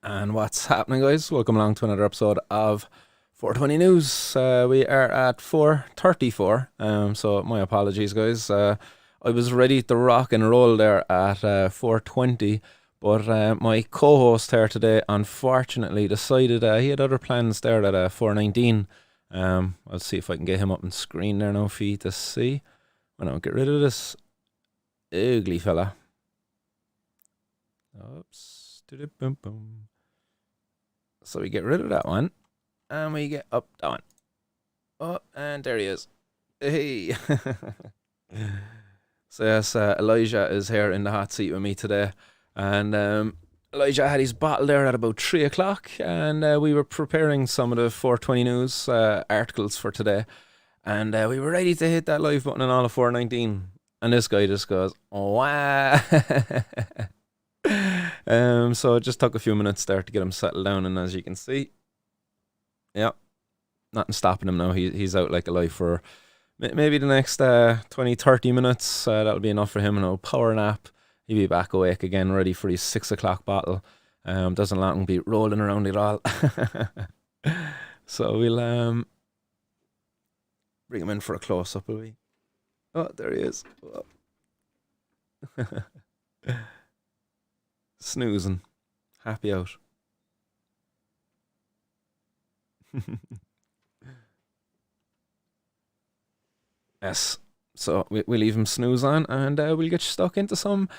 And what's happening, guys? Welcome along to another episode of 420 News. We are at 4:34. So my apologies, guys. I was ready to rock and roll there at 4:20, but my co-host here today, unfortunately, decided he had other plans there at 4:19. I'll see if I can get him up on screen there now for you to see. Well, no, get rid of this ugly fella. Oops. Boom, boom. So we get rid of that one, and we get up that one. Oh, and there he is. Hey. So yes, Elijah is here in the hot seat with me today, and Elijah had his bottle there at about 3 o'clock, and we were preparing some of the 420 News articles for today, and we were ready to hit that live button on all of 419, and this guy just goes, oh, wow. So it just took a few minutes there to get him settled down, and as you can see, yeah, nothing stopping him now. He's out like a light for maybe the next 20-30 minutes. That'll be enough for him, and a power nap. He'll be back awake again, ready for his 6 o'clock bottle. Doesn't let him be rolling around at all. So we'll bring him in for a close-up, will we? Oh, there he is. Snoozing. Happy out. Yes. So we leave him snooze on, and we'll get stuck into some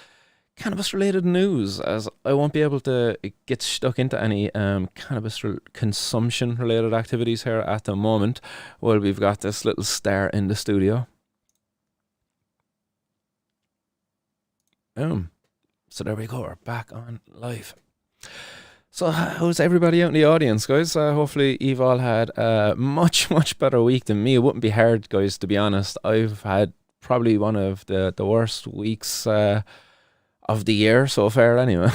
cannabis-related news, as I won't be able to get stuck into any cannabis consumption-related activities here at the moment. Well, we've got this little star in the studio. Boom. So there we go, we're back on live. So how's everybody out in the audience, guys? Hopefully you've all had a much better week than me. It wouldn't be hard, guys, to be honest. I've had probably one of the worst weeks of the year so far anyway.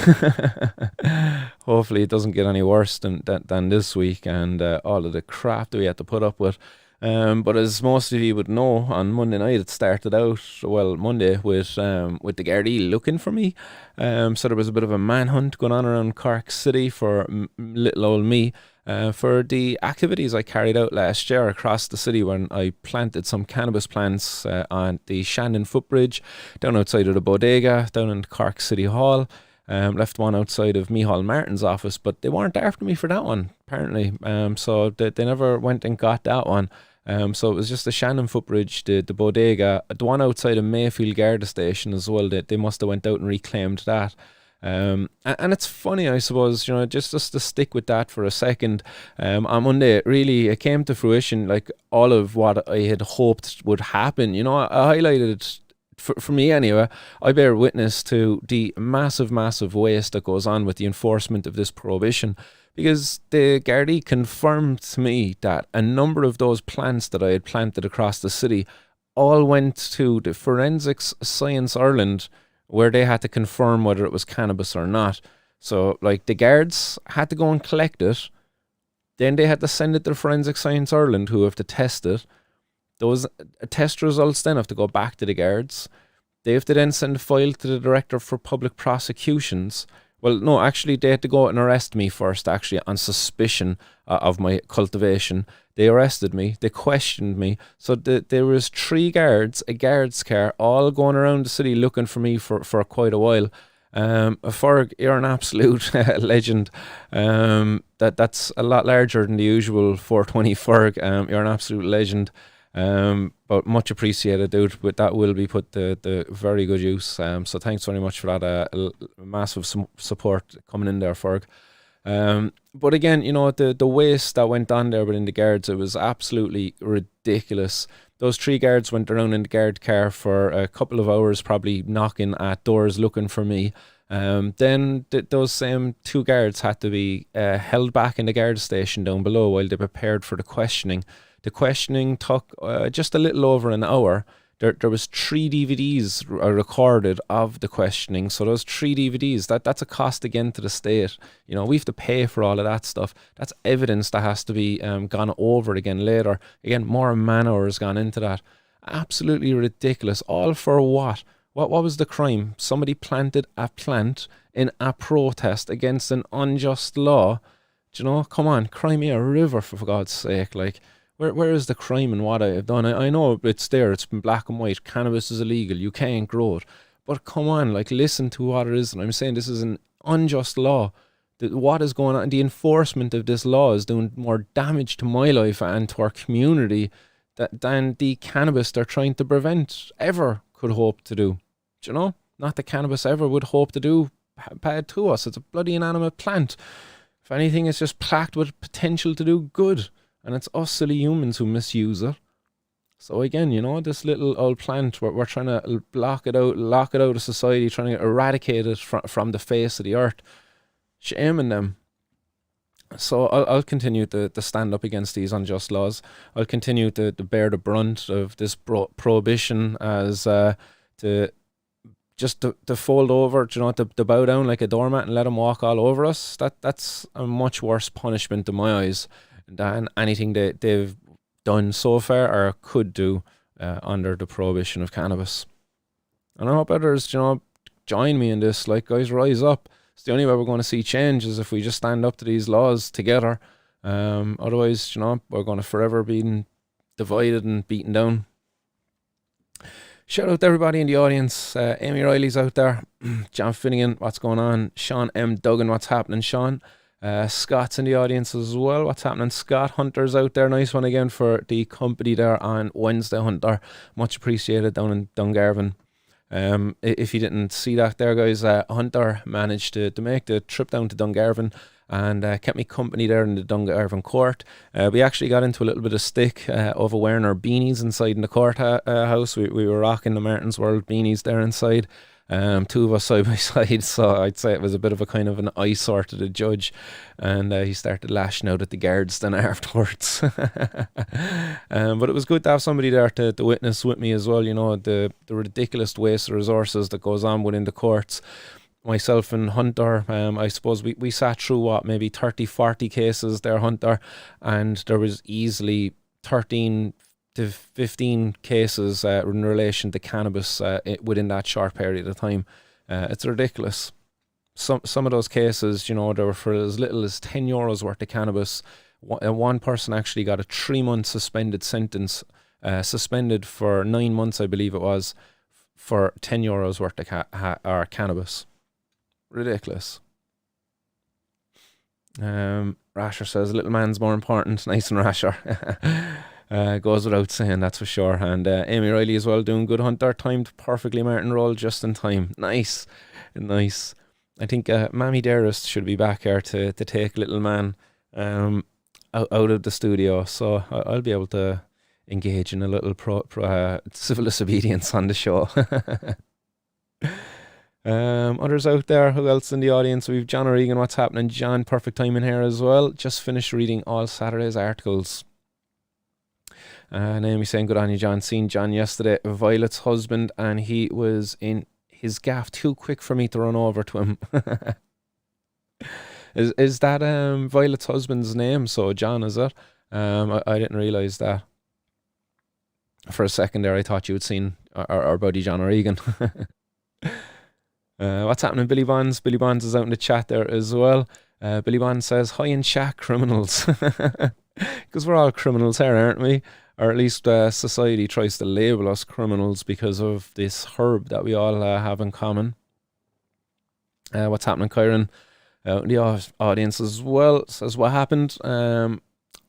Hopefully it doesn't get any worse than this week and all of the crap that we had to put up with. But as most of you would know, on Monday night it started out, well, Monday, with the Gardaí looking for me. So there was a bit of a manhunt going on around Cork City for little old me, for the activities I carried out last year across the city when I planted some cannabis plants on the Shandon footbridge, down outside of the bodega, down in Cork City Hall. Left one outside of Micheál Martin's office, but they weren't after me for that one, apparently. So they never went and got that one. So it was just the Shannon footbridge, the bodega, the one outside of Mayfield Garda station as well. They must have went out and reclaimed that. And it's funny, I suppose, you know, just to stick with that for a second. On Monday, it came to fruition, like all of what I had hoped would happen. You know, I highlighted, for me anyway, I bear witness to the massive waste that goes on with the enforcement of this prohibition. Because the Gardaí confirmed to me that a number of those plants that I had planted across the city all went to the Forensics Science Ireland, where they had to confirm whether it was cannabis or not. So, like, the guards had to go and collect it. Then they had to send it to Forensic Science Ireland, who have to test it. Those test results then have to go back to the guards. They have to then send a file to the Director for Public Prosecutions. Well, no, actually, they had to go and arrest me first, actually, on suspicion of my cultivation. They arrested me. They questioned me. So there was 3 guards, a guard's car, all going around the city looking for me for quite a while. Ferg, you're an absolute legend. That's a lot larger than the usual 420 Ferg. You're an absolute legend. But much appreciated, dude. But that will be put to very good use. So thanks very much for that massive support coming in there, Ferg. But again, you know, the waste that went on there within the guards, it was absolutely ridiculous. Those 3 guards went around in the guard car for a couple of hours, probably knocking at doors looking for me. Then those same 2 guards had to be held back in the guard station down below while they prepared for the questioning. The questioning took just a little over an hour. There was 3 DVDs recorded of the questioning. So those 3 DVDs, that's a cost again to the state. You know, we have to pay for all of that stuff. That's evidence that has to be gone over again later. Again, more man hours gone into that. Absolutely ridiculous. All for what? What was the crime? Somebody planted a plant in a protest against an unjust law. Do you know? Come on, cry me a river for God's sake. Like, where is the crime in what I have done? I know it's there. It's been black and white. Cannabis is illegal. You can't grow it. But come on, like, listen to what it is. And I'm saying this is an unjust law. What is going on? The enforcement of this law is doing more damage to my life and to our community than the cannabis they're trying to prevent ever could hope to do. Do you know? Not that cannabis ever would hope to do bad to us. It's a bloody inanimate plant. If anything, it's just packed with potential to do good. And it's us silly humans who misuse it. So again, you know, this little old plant, we're trying to lock it out of society, trying to eradicate it from the face of the earth. Shaming them. So I'll continue to stand up against these unjust laws. I'll continue to bear the brunt of this prohibition as to fold over, you know, to bow down like a doormat and let them walk all over us. That's a much worse punishment in my eyes than anything that they've done so far or could do under the prohibition of cannabis. And I hope others, you know, join me in this. Like, guys, rise up. It's the only way we're going to see change is if we just stand up to these laws together. Otherwise, you know, we're going to forever be divided and beaten down. Shout out to everybody in the audience. Amy Riley's out there. John Finnegan, what's going on? Sean M. Duggan, what's happening, Sean? Scott's in the audience as well. What's happening? Scott Hunter's out there. Nice one again for the company there on Wednesday, Hunter. Much appreciated down in Dungarvan. If you didn't see that there, guys, Hunter managed to make the trip down to Dungarvan and kept me company there in the Dungarvan court. We actually got into a little bit of stick over wearing our beanies inside in the court house. We were rocking the Martin's World beanies there inside. Two of us side by side, so I'd say it was a bit of a kind of an eyesore to the judge, and he started lashing out at the guards then afterwards. But it was good to have somebody there to witness with me as well, you know, the ridiculous waste of resources that goes on within the courts. Myself and Hunter, I suppose we sat through maybe 30, 40 cases there, Hunter, and there was easily 13 to 15 cases in relation to cannabis within that short period of time. It's ridiculous. Some of those cases, you know, they were for as little as €10 worth of cannabis. One person actually got a 3-month suspended sentence, suspended for 9 months, I believe it was, for €10 worth of cannabis. Ridiculous. Rasher says, little man's more important. Nice and Rasher. Goes without saying, that's for sure. And Amy Riley as well, doing good, Hunter. Timed perfectly, Martin roll just in time. Nice. I think Mammy Dearest should be back here to take little man out of the studio. So I'll be able to engage in a little civil disobedience on the show. Others out there, who else in the audience? We've John O'Regan, what's happening? John, perfect timing here as well. Just finished reading all Saturday's articles. Naomi saying, good on you, John. Seen John yesterday, Violet's husband, and he was in his gaff too quick for me to run over to him. Is that Violet's husband's name? So John, is it? I didn't realise that. For a second there, I thought you had seen our buddy John O'Regan. What's happening, Billy Bonds? Billy Bonds is out in the chat there as well. Billy Bonds says, hi in chat, criminals. Because we're all criminals here, aren't we? Or at least society tries to label us criminals because of this herb that we all have in common. What's happening, Kyron? The audience as well says, what happened? I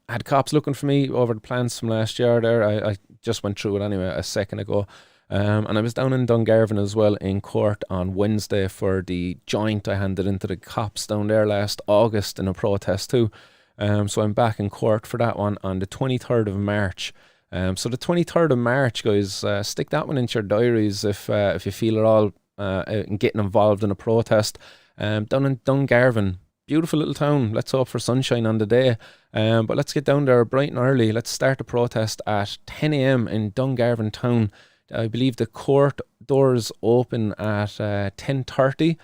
had cops looking for me over the plants from last year there. I just went through it anyway a second ago. And I was down in Dungarvan as well in court on Wednesday for the joint I handed into the cops down there last August in a protest too. So I'm back in court for that one on the 23rd of March. So the 23rd of March, guys, stick that one into your diaries if you feel at all getting involved in a protest. Down in Dungarvan, beautiful little town. Let's hope for sunshine on the day. But let's get down there bright and early. Let's start the protest at 10 a.m. in Dungarvan town. I believe the court doors open at 10:30.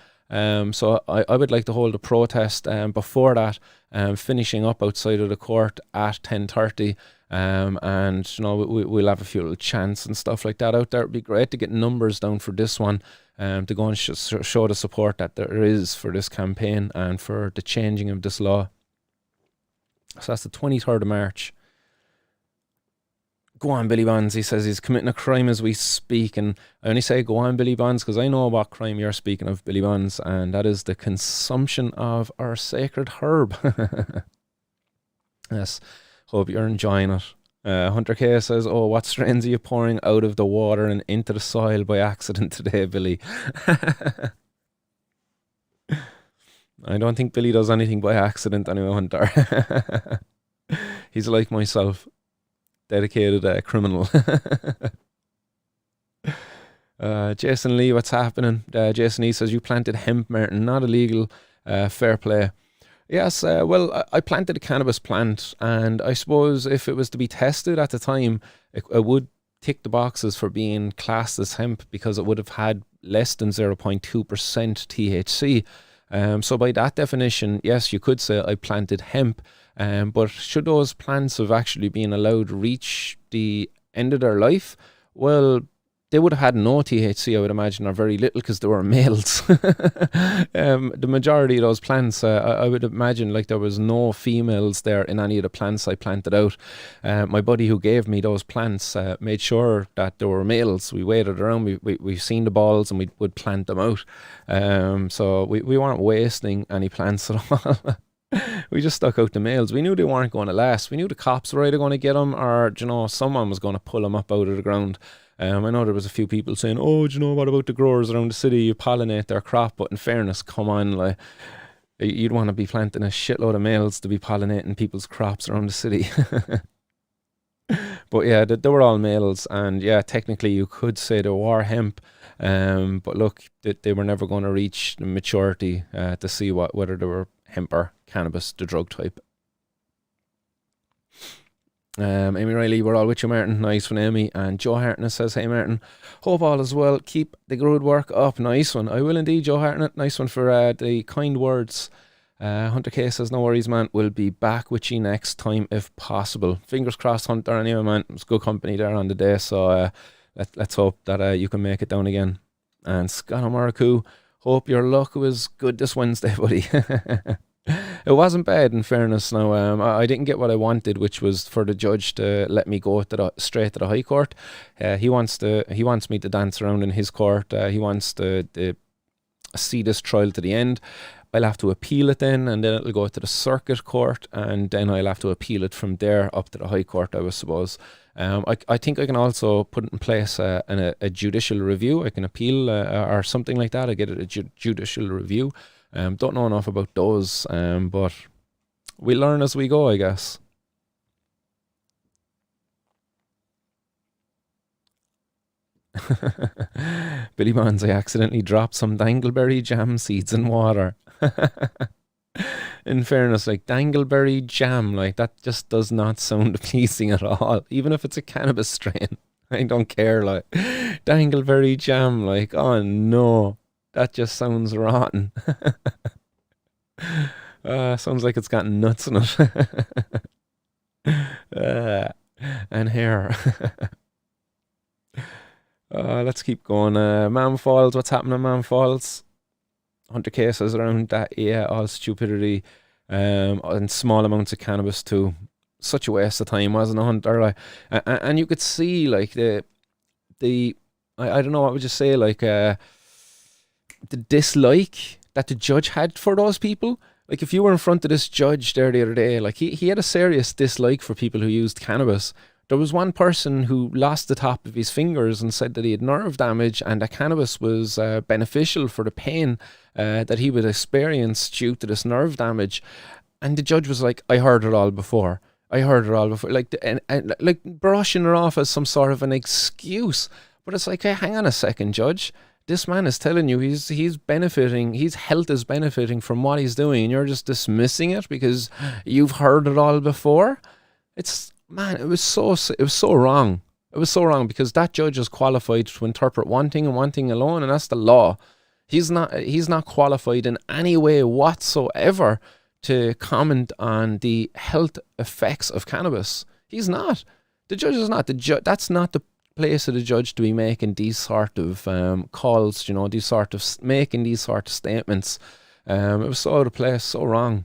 So I would like to hold a protest before that, finishing up outside of the court at 10:30. And we'll have a few little chants and stuff like that out there. It'd be great to get numbers down for this one, to go and show the support that there is for this campaign and for the changing of this law. So that's the 23rd of March. Go on, Billy Bonds. He says he's committing a crime as we speak. And I only say go on, Billy Bonds, because I know what crime you're speaking of, Billy Bonds, and that is the consumption of our sacred herb. Yes, hope you're enjoying it. Hunter K says, oh, what strains are you pouring out of the water and into the soil by accident today, Billy? I don't think Billy does anything by accident anyway, Hunter. He's like myself. Dedicated criminal. Jason Lee, what's happening? Jason Lee says, you planted hemp, Martin, not illegal, fair play. Yes, well, I planted a cannabis plant, and I suppose if it was to be tested at the time, it would tick the boxes for being classed as hemp because it would have had less than 0.2% THC. So by that definition, yes, you could say I planted hemp. But should those plants have actually been allowed to reach the end of their life? Well, they would have had no THC, I would imagine, or very little, because they were males. The majority of those plants, I would imagine, like there was no females there in any of the plants I planted out. My buddy who gave me those plants made sure that there were males. We waited around, we've seen the balls, and we would plant them out. So we weren't wasting any plants at all. We just stuck out the males. We knew they weren't going to last. We knew the cops were either going to get them, or someone was going to pull them up out of the ground. I know there was a few people saying, oh, what about the growers around the city? You pollinate their crop. But in fairness, come on, like, you'd want to be planting a shitload of males to be pollinating people's crops around the city. But yeah, they were all males, and yeah, technically you could say they were hemp. But look, they were never going to reach the maturity to see whether they were hemp or cannabis, the drug type. Amy Riley, we're all with you, Martin. Nice one, Amy. And Joe Hartnett says, hey, Martin, hope all is well. Keep the good work up. Nice one. I will indeed, Joe Hartnett. Nice one for the kind words. Hunter K says, no worries, man. We'll be back with you next time if possible. Fingers crossed, Hunter. Anyway, man, it's good company there on the day. So let's hope that you can make it down again. And Scott O'Maraku, hope your luck was good this Wednesday, buddy. It wasn't bad, in fairness. Now, I didn't get what I wanted, which was for the judge to let me go straight to the High Court. He wants me to dance around in his court. He wants to see this trial to the end. I'll have to appeal it then, and then it'll go to the Circuit Court, and then I'll have to appeal it from there up to the High Court, I suppose. I think I can also put it in place a judicial review. I can appeal or something like that. I get a judicial review. Don't know enough about those, but we learn as we go, I guess. Billy Bonds, I accidentally dropped some dangleberry jam seeds in water. In fairness, like dangleberry jam, like that just does not sound pleasing at all, even if it's a cannabis strain. I don't care, like dangleberry jam, like, oh no, that just sounds rotten. Sounds like it's got nuts in it. And hair. Let's keep going. Man Falls, what's happening in Man Falls? Hunter cases around that, yeah, all stupidity, and small amounts of cannabis too. Such a waste of time, wasn't it, Hunter? And you could see, like, I don't know, what would you say, like, the dislike that the judge had for those people. Like, if you were in front of this judge there the other day, like, he had a serious dislike for people who used cannabis. There was one person who lost the top of his fingers and said that he had nerve damage, and that cannabis was beneficial for the pain that he would experience due to this nerve damage. And the judge was like, I heard it all before. Like, and like brushing it off as some sort of an excuse. But it's like, hey, hang on a second, judge. This man is telling you he's benefiting, his health is benefiting from what he's doing, and you're just dismissing it because you've heard it all before. Man, it was so wrong. It was so wrong, because that judge is qualified to interpret one thing and one thing alone, and that's the law. He's not qualified in any way whatsoever to comment on the health effects of cannabis. He's not. The judge is not. That's not the place of the judge to be making these sort of calls, making these sort of statements. It was so out of place, so wrong.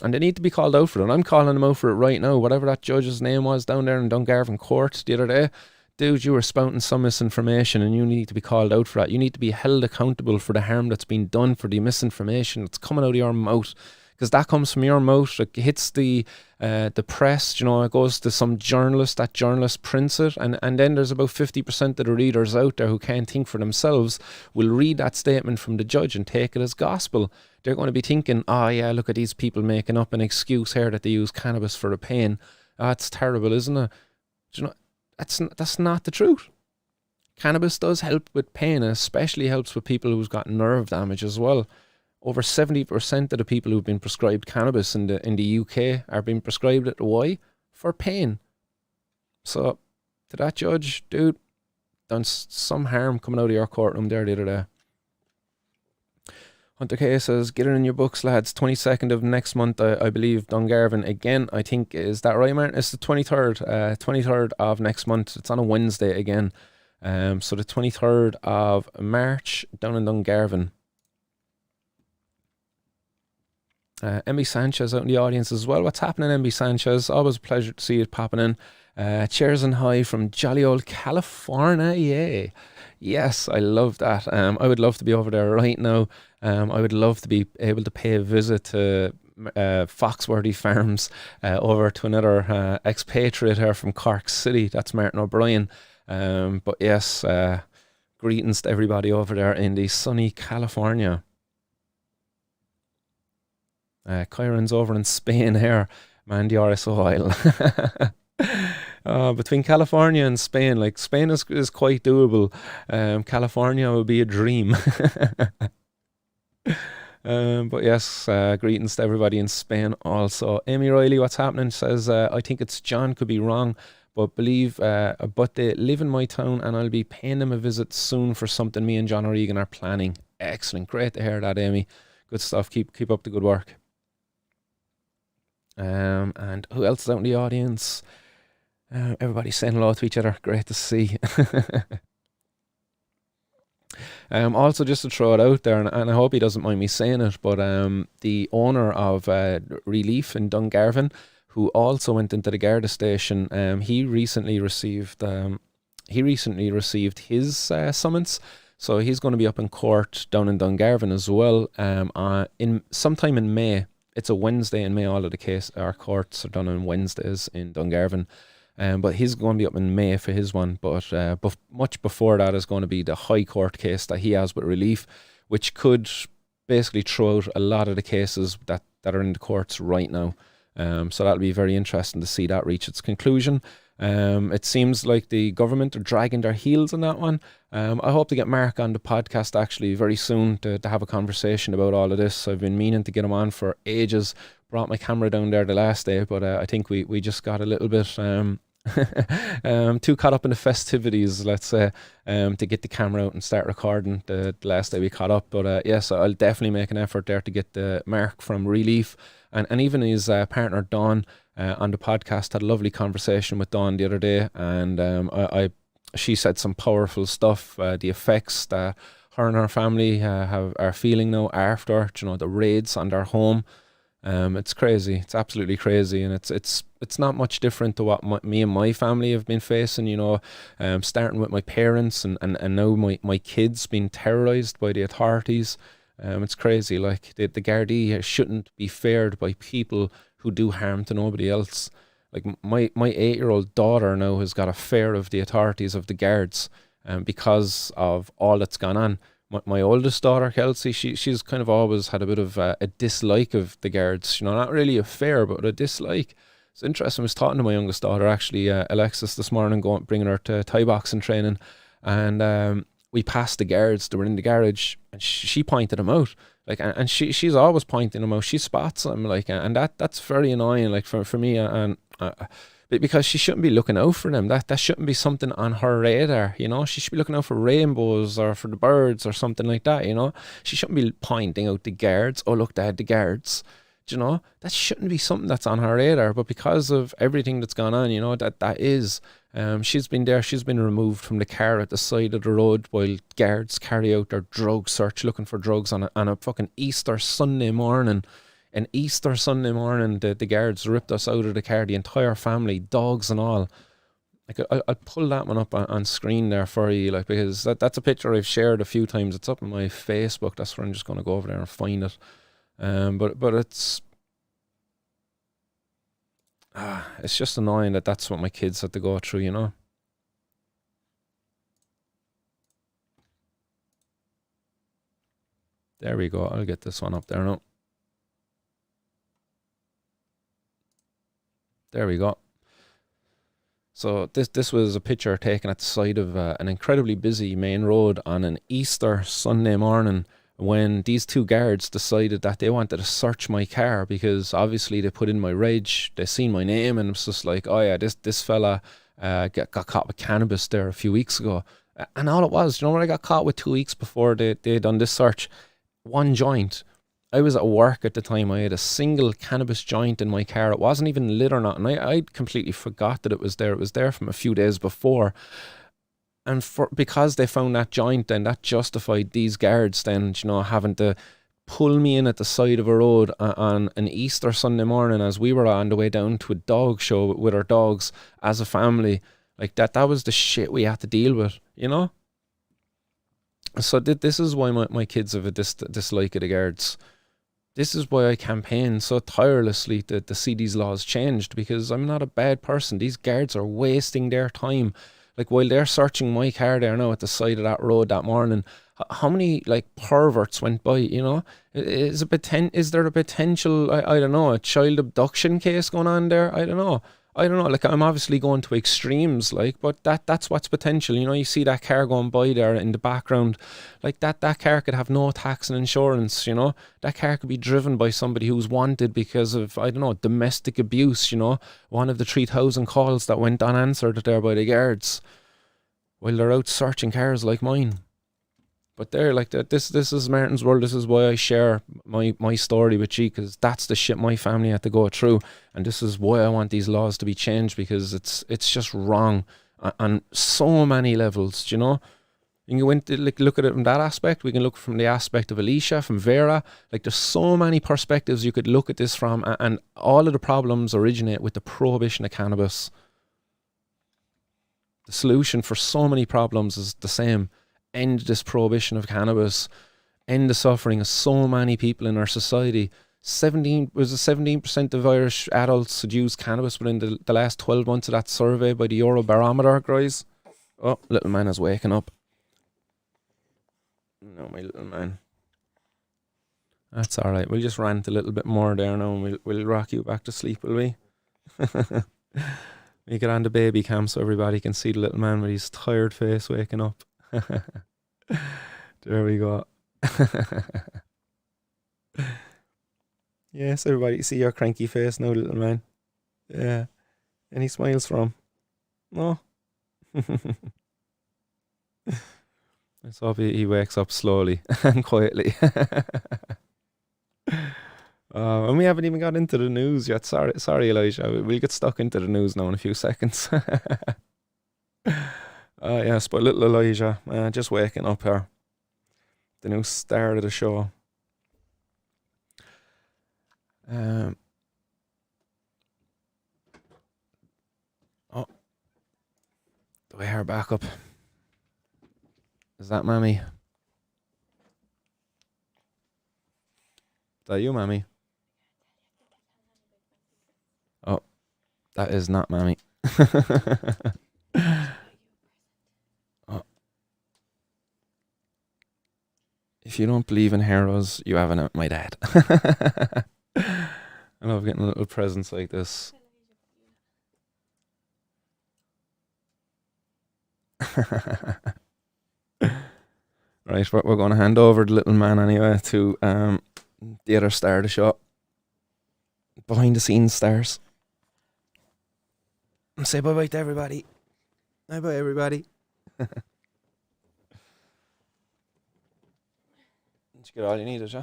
And they need to be called out for it. I'm calling them out for it right now. Whatever that judge's name was down there in Dungarvan Court the other day, dude, you were spouting some misinformation and you need to be called out for that. You need to be held accountable for the harm that's been done, for the misinformation that's coming out of your mouth. Because that comes from your mouth. It hits the press, it goes to some journalist. That journalist prints it. And then there's about 50% of the readers out there who can't think for themselves will read that statement from the judge and take it as gospel. They're going to be thinking, oh yeah, look at these people making up an excuse here that they use cannabis for a pain. That's terrible, isn't it? That's not the truth. Cannabis does help with pain, and especially helps with people who've got nerve damage as well. Over 70% of the people who've been prescribed cannabis in the UK are being prescribed it. Why? For pain. So, to that judge, dude, done some harm coming out of your courtroom there the other day. Hunter K says, get it in your books, lads. 22nd of next month, I believe, Dungarvan again. I think, is that right, Martin? It's the 23rd. 23rd of next month. It's on a Wednesday again. So the 23rd of March down in Dungarvan. MB Sanchez out in the audience as well. What's happening, MB Sanchez? Always a pleasure to see you popping in. Cheers and hi from jolly old California. Yay. Yes, I love that. I would love to be over there right now. I would love to be able to pay a visit to Foxworthy Farms, over to another expatriate here from Cork City. That's Martin O'Brien. But yes, greetings to everybody over there in the sunny California. Kyron's over in Spain here. Man, the RSO Isle. Between California and Spain, like Spain is quite doable. California would be a dream. But yes, greetings to everybody in Spain also. Amy Riley, what's happening? Says, I think it's John, could be wrong, but but they live in my town and I'll be paying them a visit soon for something me and John O'Regan are planning. Excellent. Great to hear that, Amy. Good stuff. Keep up the good work. And who else is out in the audience? Everybody saying hello to each other. Great to see. Also, just to throw it out there, and I hope he doesn't mind me saying it, but the owner of Relief in Dungarvan, who also went into the Garda station, he recently received his summons. So he's going to be up in court down in Dungarvan as well. Sometime in May. It's a Wednesday in May. All of our courts are done on Wednesdays in Dungarvan. But he's going to be up in May for his one. But much before that is going to be the High Court case that he has with Relief, which could basically throw out a lot of the cases that are in the courts right now. So that'll be very interesting to see that reach its conclusion. It seems like the government are dragging their heels on that one. I hope to get Mark on the podcast actually very soon to have a conversation about all of this. I've been meaning to get him on for ages. Brought my camera down there the last day, but I think we just got a little bit too caught up in the festivities, let's say, to get the camera out and start recording the last day we caught up. But yes, I'll definitely make an effort there to get the Mark from Relief and even his partner Dawn on the podcast. Had a lovely conversation with Dawn the other day, and she said some powerful stuff, the effects that her and her family are feeling now after the raids on their home. It's crazy. It's absolutely crazy, and it's not much different to what me and my family have been facing. Starting with my parents and now my kids being terrorized by the authorities. It's crazy. Like the Gardaí shouldn't be feared by people who do harm to nobody else. Like my 8-year-old daughter now has got a fear of the authorities, of the guards, because of all that's gone on. My oldest daughter, Kelsey, she's kind of always had a bit of a dislike of the guards. Not really a fear, but a dislike. It's interesting. I was talking to my youngest daughter, actually, Alexis, this morning, bringing her to Thai boxing training, and we passed the guards. They were in the garage, and she pointed them out. Like, and she's always pointing them out. She spots them, like, and that's very annoying. Like for me, and because she shouldn't be looking out for them. That shouldn't be something on her radar. She should be looking out for rainbows or for the birds or something like that. She shouldn't be pointing out the guards. Oh, look, they had the guards. you know, that shouldn't be something that's on her radar. But because of everything that's gone on, you know, that is. She's been removed from the car at the side of the road while guards carry out their drug search looking for drugs on a fucking Easter Sunday morning. An Easter Sunday morning, the guards ripped us out of the car, the entire family, dogs and all. Like, I'll pull that one up on screen there for you, like, because that's a picture I've shared a few times. It's up on my Facebook. That's where I'm just going to go over there and find it. But it's just annoying that that's what my kids had to go through, you know. There we go. I'll get this one up there now. There we go. So this was a picture taken at the side of an incredibly busy main road on an Easter Sunday morning when these two guards decided that they wanted to search my car because obviously they put in my reg, they seen my name, and it was just like, oh yeah, this fella got caught with cannabis there a few weeks ago. And all it was, you know what I got caught with 2 weeks before they done this search? One joint. I was at work at the time. I had a single cannabis joint in my car. It wasn't even lit or not. And I completely forgot that it was there. It was there from a few days before. And because they found that joint, then that justified these guards then, you know, having to pull me in at the side of a road on an Easter Sunday morning as we were on the way down to a dog show with our dogs as a family. Like that was the shit we had to deal with, you know? So this is why my kids have a dislike of the guards. This is why I campaign so tirelessly to see these laws changed, because I'm not a bad person. These guards are wasting their time. Like, while they're searching my car there now at the side of that road that morning, how many, like, perverts went by, you know? Is there a potential, I don't know, a child abduction case going on there? I don't know. Like, I'm obviously going to extremes, like, but that's what's potential. You know, you see that car going by there in the background, like that car could have no tax and insurance, you know. That car could be driven by somebody who's wanted because of, I don't know, domestic abuse, you know. One of the 3,000 calls that went unanswered there by the guards while they're out searching cars like mine. But they're like that. This is Martin's World. This is why I share my story with you, because that's the shit my family had to go through, and this is why I want these laws to be changed, because it's just wrong on so many levels. Do you know? You can go into, like, look at it from that aspect. We can look from the aspect of Alicia, from Vera. Like, there's so many perspectives you could look at this from, and all of the problems originate with the prohibition of cannabis. The solution for so many problems is the same. End this prohibition of cannabis, end the suffering of so many people in our society. 17% of Irish adults had used cannabis within the last 12 months of that survey by the Eurobarometer, guys. Oh, little man is waking up. No, my little man. That's all right. We'll just rant a little bit more there now, and we'll rock you back to sleep, will we? We get on the baby cam so everybody can see the little man with his tired face waking up. There we go. Yes, everybody see your cranky face now, little man. Yeah. Any smiles from? No. Let's hope he wakes up slowly and quietly. And we haven't even got into the news yet. Sorry, Elijah. We'll get stuck into the news now in a few seconds. Yes, but little Elijah, just waking up here. The new star of the show. Oh, do I hear back up? Is that Mammy? Is that you, Mammy? Oh, that is not Mammy. Oh. If you don't believe in heroes, you haven't met my dad. I love getting little presents like this. Right, we're going to hand over the little man anyway to the other star of the show. Behind the scenes stars. And say bye-bye to everybody. Bye-bye, everybody. Did you get all you needed, yeah?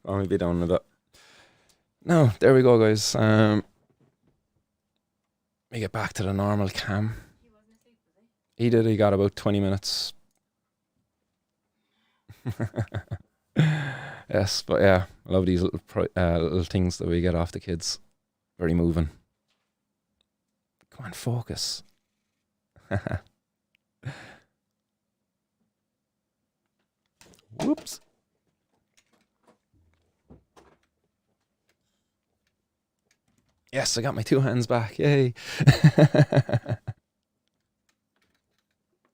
Or maybe down with it. No, there we go, guys. We get back to the normal cam. He did. He got about 20 minutes. Yes, but yeah, I love these little things that we get off the kids. Very moving. Come on, focus. Whoops. Yes, I got my 2 hands back. Yay.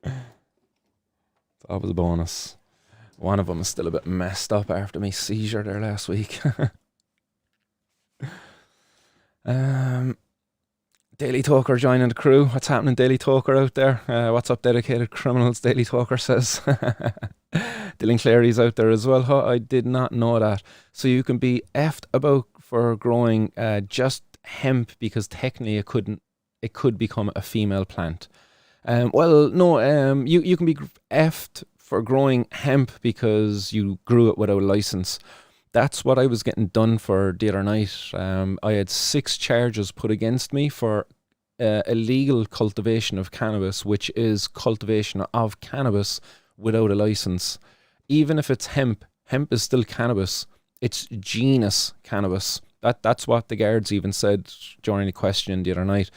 That was a bonus. One of them is still a bit messed up after my seizure there last week. Daily Talker joining the crew. What's happening, Daily Talker out there? What's up, Dedicated Criminals? Daily Talker says. Dylan Clary's out there as well. Huh? I did not know that. So you can be effed about for growing just hemp because technically it could become a female plant. Well, no, you can be effed for growing hemp because you grew it without a license. That's what I was getting done for the other night. I had 6 charges put against me for illegal cultivation of cannabis, which is cultivation of cannabis without a license. Even if it's hemp is still cannabis. It's genus cannabis. That's what the guards even said during the question the other night.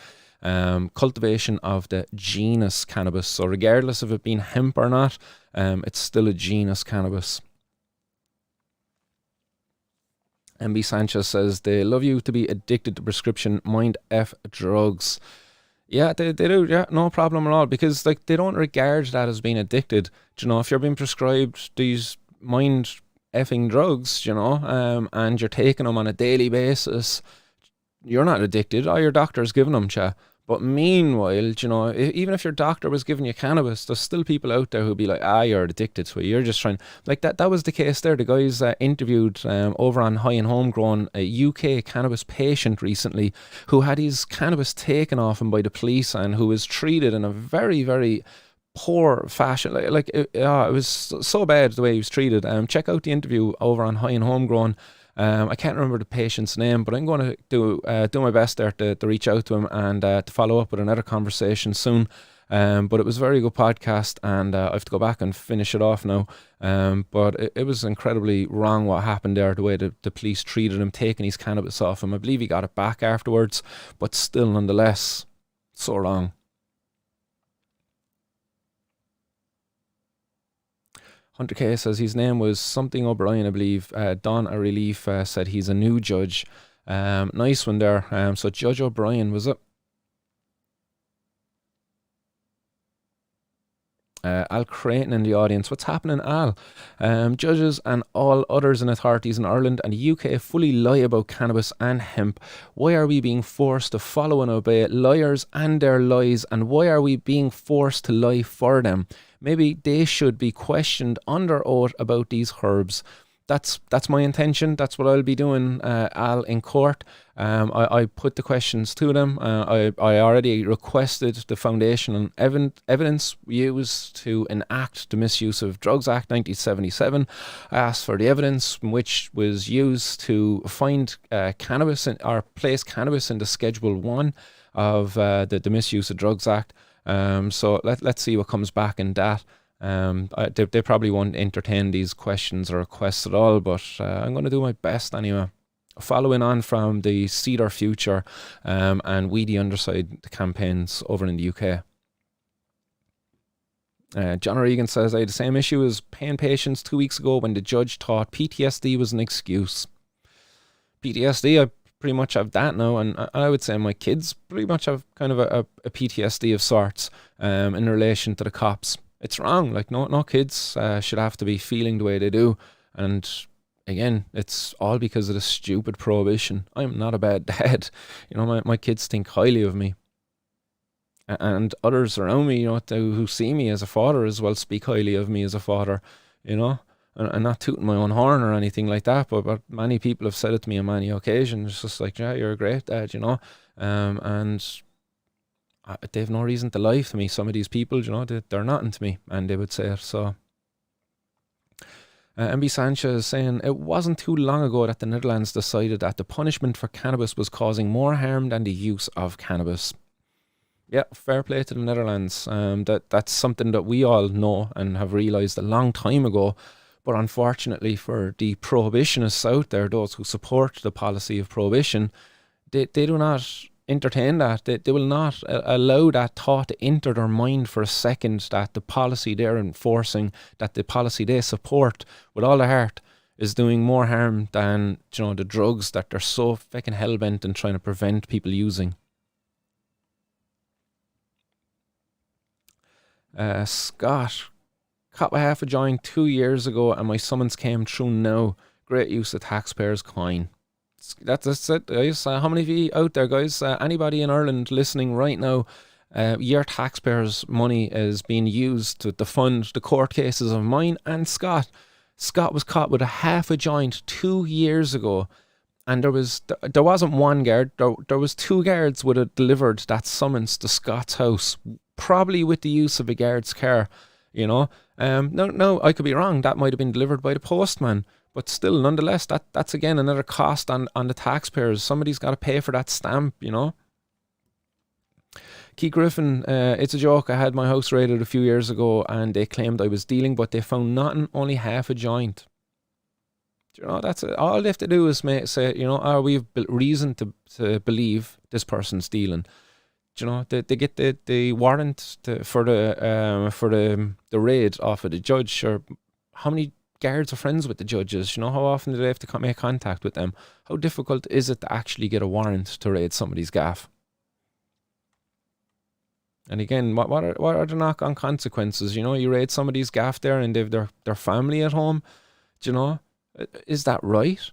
Cultivation of the genus cannabis. So regardless of it being hemp or not, it's still a genus cannabis. MB Sanchez says, they love you to be addicted to prescription mind F drugs. Yeah, they do, yeah, no problem at all, because like they don't regard that as being addicted. Do you know, if you're being prescribed these mind effing drugs, you know, and you're taking them on a daily basis, you're not addicted. All your doctor's giving them, cha. But meanwhile, you know, even if your doctor was giving you cannabis, there's still people out there who'll be like, you're addicted to it. You're just trying, like that was the case there. The guys interviewed over on High and Homegrown a UK cannabis patient recently who had his cannabis taken off him by the police and who was treated in a very, very poor fashion. It was so bad the way he was treated. Check out the interview over on High and Homegrown. I can't remember the patient's name, but I'm going to do my best there to reach out to him and to follow up with another conversation soon. But it was a very good podcast, and I have to go back and finish it off now. But it was incredibly wrong what happened there, the way the police treated him, taking his cannabis off him. I believe he got it back afterwards, but still, nonetheless, so wrong. Hunter K says his name was something O'Brien, I believe. Don A Relief said he's a new judge. Nice one there. So Judge O'Brien, was it? Al Creighton in the audience. What's happening, Al? Judges and all others in authorities in Ireland and the UK fully lie about cannabis and hemp. Why are we being forced to follow and obey liars and their lies? And why are we being forced to lie for them? Maybe they should be questioned under oath about these herbs. That's my intention. That's what I'll be doing, Al, in court. I put the questions to them. I already requested the foundation and evidence used to enact the Misuse of Drugs Act 1977. I asked for the evidence which was used to find cannabis or place cannabis into Schedule 1 of the Misuse of Drugs Act. So let's see what comes back in that. They probably won't entertain these questions or requests at all, but I'm going to do my best anyway. Following on from the Seed Our Future and We the Underside campaigns over in the UK. John O'Regan says, I had the same issue as pain patients 2 weeks ago when the judge thought PTSD was an excuse. PTSD, I pretty much have that now, and I would say my kids pretty much have kind of a PTSD of sorts in relation to the cops. It's wrong. Like no kids should have to be feeling the way they do. And again, it's all because of the stupid prohibition. I'm not a bad dad. You know, my kids think highly of me. And others around me, you know, who see me as a father as well, speak highly of me as a father, you know. And not tooting my own horn or anything like that, but many people have said it to me on many occasions. It's just like, yeah, you're a great dad, you know. And they have no reason to lie to me. Some of these people, you know, they're nothing to me, and they would say it. So MB Sanchez saying it wasn't too long ago that the Netherlands decided that the punishment for cannabis was causing more harm than the use of cannabis. Yeah, fair play to the Netherlands. That's something that we all know and have realised a long time ago. But unfortunately for the prohibitionists out there, those who support the policy of prohibition, they do not entertain that. They will not allow that thought to enter their mind for a second, that the policy they're enforcing, that the policy they support with all their heart is doing more harm than, the drugs that they're so fucking hell-bent in trying to prevent people using. Scott, caught with half a joint 2 years ago and my summons came through now. Great use of taxpayers' coin. That's it, guys. How many of you out there, guys? Anybody in Ireland listening right now? Your taxpayers' money is being used to fund the court cases of mine and Scott. Scott was caught with a half a joint 2 years ago, and there wasn't one guard. There was two guards would have delivered that summons to Scott's house, probably with the use of a guard's car. No, I could be wrong. That might have been delivered by the postman. But still, nonetheless, that's again another cost on the taxpayers. Somebody's got to pay for that stamp, Key Griffin, it's a joke. I had my house raided a few years ago and they claimed I was dealing, but they found nothing, only half a joint. That's it. All they have to do is say, we have reason to believe this person's dealing. They get the warrant for the raid off of the judge, or how many guards are friends with the judges? How often do they have to make contact with them? How difficult is it to actually get a warrant to raid somebody's gaff? And again, what are the knock-on consequences? You raid somebody's gaff there and they've their family at home. Is that right?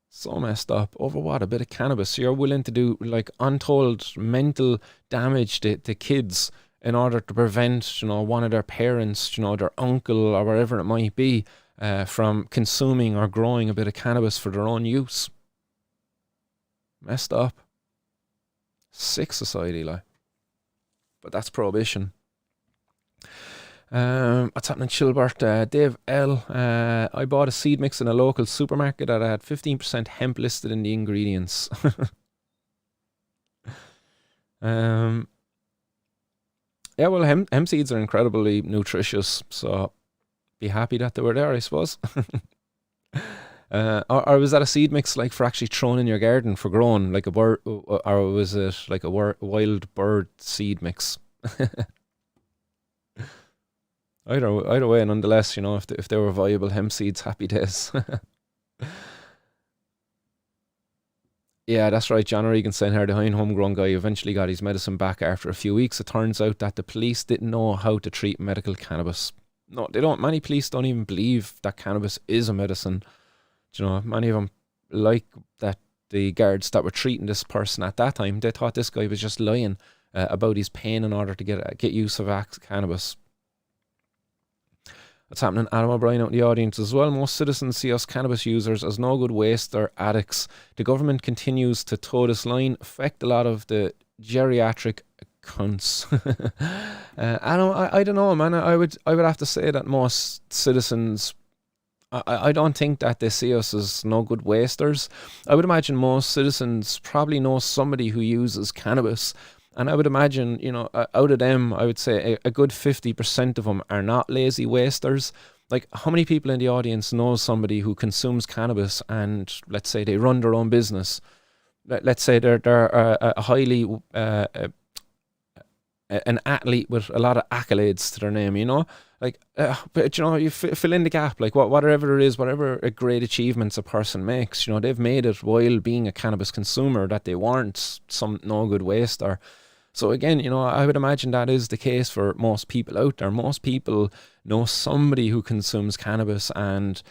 So messed up. Over what? A bit of cannabis. So you're willing to do like untold mental damage to kids in order to prevent, one of their parents, their uncle or whatever it might be, from consuming or growing a bit of cannabis for their own use. Messed up. Sick society, like. But that's prohibition. What's happening, Chilbert? Dave L. I bought a seed mix in a local supermarket that had 15% hemp listed in the ingredients. Yeah, well, hemp seeds are incredibly nutritious, so be happy that they were there, I suppose. Or was that a seed mix like for actually thrown in your garden for growing, like a bird, or was it like a wild bird seed mix? Either way, nonetheless, if they were viable hemp seeds, happy days. Yeah, that's right. John Regan saying here, the homegrown guy eventually got his medicine back after a few weeks. It turns out that the police didn't know how to treat medical cannabis. No, they don't. Many police don't even believe that cannabis is a medicine. Many of them, like that, the guards that were treating this person at that time, they thought this guy was just lying about his pain in order to get use of cannabis. What's happening? Adam O'Brien out in the audience as well. Most citizens see us cannabis users as no good waste or addicts. The government continues to toe this line, affect a lot of the geriatric cunts. I don't know, man. I would have to say that most citizens, I don't think that they see us as no good wasters. I would imagine most citizens probably know somebody who uses cannabis. And I would imagine, out of them, I would say a good 50% of them are not lazy wasters. Like, how many people in the audience know somebody who consumes cannabis and, let's say, they run their own business? Let's say they're a highly, an athlete with a lot of accolades to their name, Like, but, you fill in the gap. Like, whatever it is, whatever great achievements a person makes, they've made it while being a cannabis consumer, that they weren't some no good waster. So again, I would imagine that is the case for most people out there. Most people know somebody who consumes cannabis, and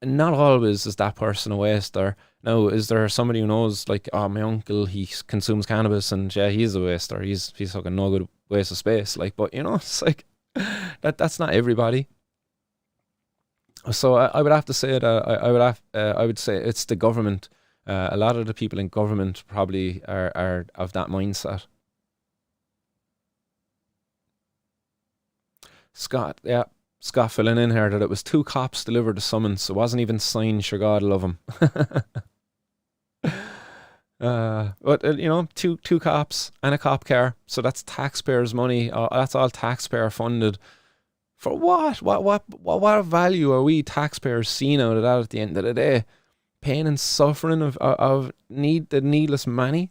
not always is that person a waster. Now, is there somebody who knows, like, my uncle, he consumes cannabis and yeah, he's a waster. He's fucking no good waste of space. Like, but it's like that's not everybody. So I would have to say that I would say it's the government. A lot of the people in government probably are of that mindset. Scott, yeah, Scott filling in here that it was two cops delivered the summons. It wasn't even signed. Sure, God love him. But two cops and a cop car. So that's taxpayers' money. That's all taxpayer funded. For what? What value are we taxpayers seeing out of that at the end of the day? Pain and suffering of the needless money?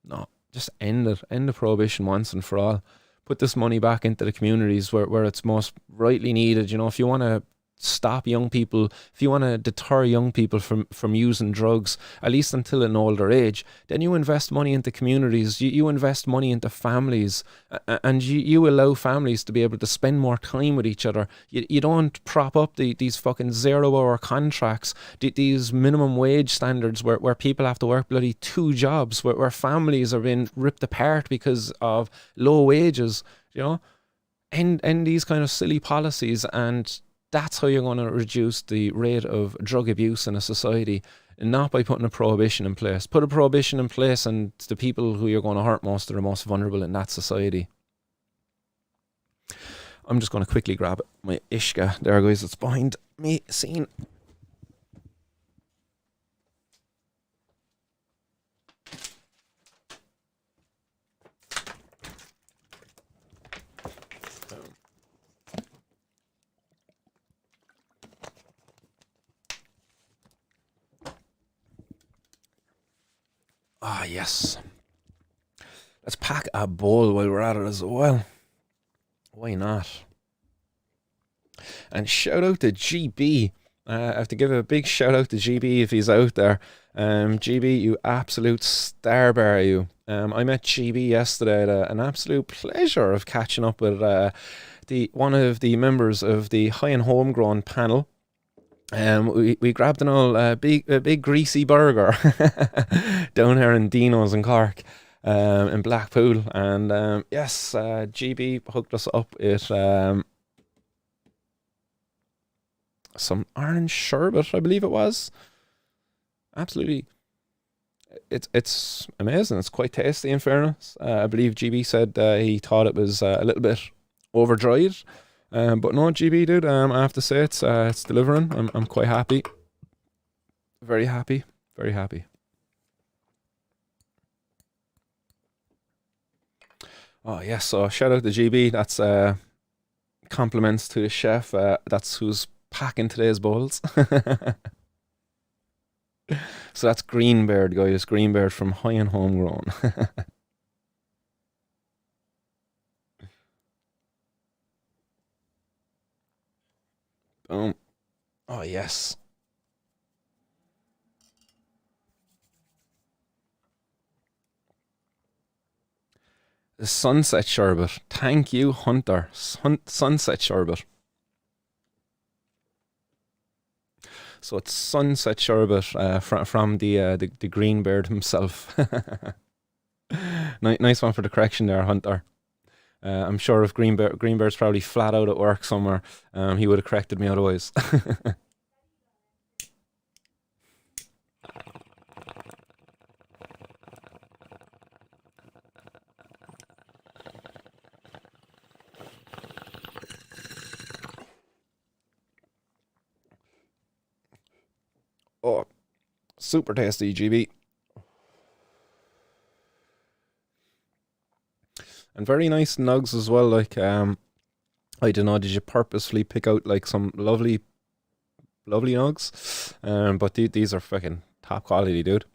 No, just end it. End the prohibition once and for all. Put this money back into the communities where it's most rightly needed. If you want to stop young people, if you want to deter young people from using drugs, at least until an older age, then you invest money into communities, you invest money into families, and you allow families to be able to spend more time with each other. You don't prop up these fucking 0-hour contracts, these minimum wage standards where people have to work bloody 2 jobs, where families are being ripped apart because of low wages. End these kind of silly policies, and that's how you're going to reduce the rate of drug abuse in a society, not by putting a prohibition in place. Put a prohibition in place, and the people who you're going to hurt most are the most vulnerable in that society. I'm just going to quickly grab my Ishka there, guys. It's behind me. Scene. Ah, yes. Let's pack a bowl while we're at it as well. Why not? And shout out to GB. I have to give a big shout out to GB if he's out there. GB, you absolute star bar, you. I met GB yesterday. An absolute pleasure of catching up with one of the members of the High and Homegrown panel. We grabbed a big greasy burger down here in Dino's in Cork, in Blackpool, and yes, GB hooked us up with some orange sherbet, I believe it was. Absolutely, it's amazing. It's quite tasty, in fairness. I believe GB said he thought it was a little bit over dried. But no, GB, dude, I have to say it's delivering. I'm quite happy. Very happy. Very happy. Oh, yes, so shout out to GB. That's compliments to the chef. That's who's packing today's bowls. So that's Greenbeard, guys. Greenbeard from High and Homegrown. Boom. Oh, yes. The Sunset Sherbet. Thank you, Hunter. Sunset Sherbet. So it's Sunset Sherbet from the Greenbeard himself. Nice one for the correction there, Hunter. I'm sure if Greenbeard's probably flat out at work somewhere, he would have corrected me otherwise. Oh, super tasty, GB. And very nice nugs as well. Like, I don't know, did you purposely pick out like some lovely nugs? But these are fucking top quality, dude.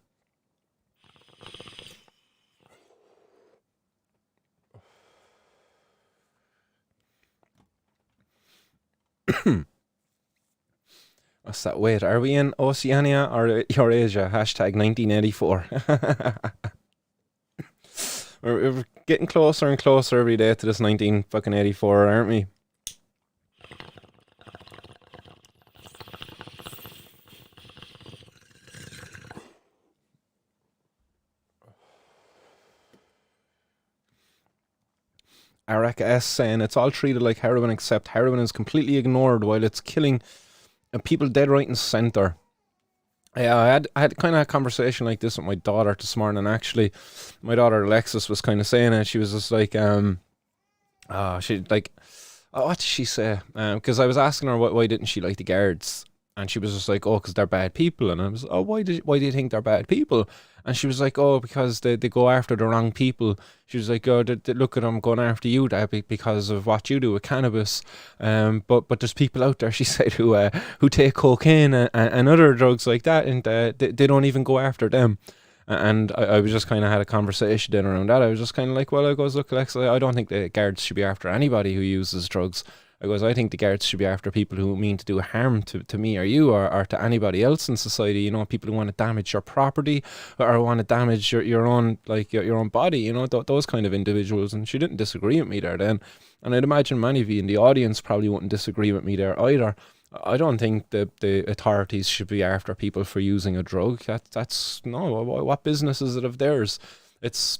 What's that? Wait, are we in Oceania or Eurasia? Hashtag 1984. We're getting closer and closer every day to this 1984, aren't we? Arak S saying it's all treated like heroin, except heroin is completely ignored while it's killing people dead right and centre. Yeah, I had kind of a conversation like this with my daughter this morning. Actually, my daughter Alexis was kind of saying it. She was just like, she like, What did she say? Because I was asking her why didn't she like the guards, and she was just like, oh, because they're bad people. And I was, oh, why do you think they're bad people? And she was like, oh, because they go after the wrong people. She was like, oh, look at them going after you, Dad, because of what you do with cannabis. But there's people out there, she said, who take cocaine and other drugs like that, and they don't even go after them. And I was just kind of had a conversation then around that. I was just kind of like, well, I goes, look, Alexa, I don't think the guards should be after anybody who uses drugs. I goes, I think the guards should be after people who mean to do harm to me or you, or to anybody else in society. You know, people who want to damage your property, or want to damage your own, like your own body. You know, those kind of individuals. And she didn't disagree with me there then. And I'd imagine many of you in the audience probably wouldn't disagree with me there either. I don't think the authorities should be after people for using a drug. That's no. What business is it of theirs? It's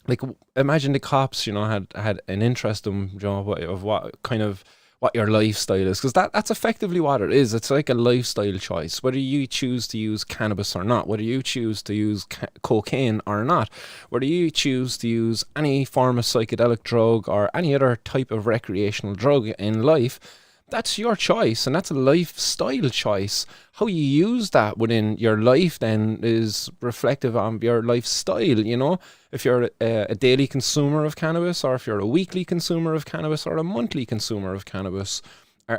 like, imagine the cops, had an interest in, of what kind of what your lifestyle is, because that's effectively what it is. It's like a lifestyle choice, whether you choose to use cannabis or not, whether you choose to use cocaine or not, whether you choose to use any form of psychedelic drug or any other type of recreational drug in life. That's your choice, and that's a lifestyle choice. How you use that within your life then is reflective on your lifestyle. If you're a daily consumer of cannabis, or if you're a weekly consumer of cannabis, or a monthly consumer of cannabis.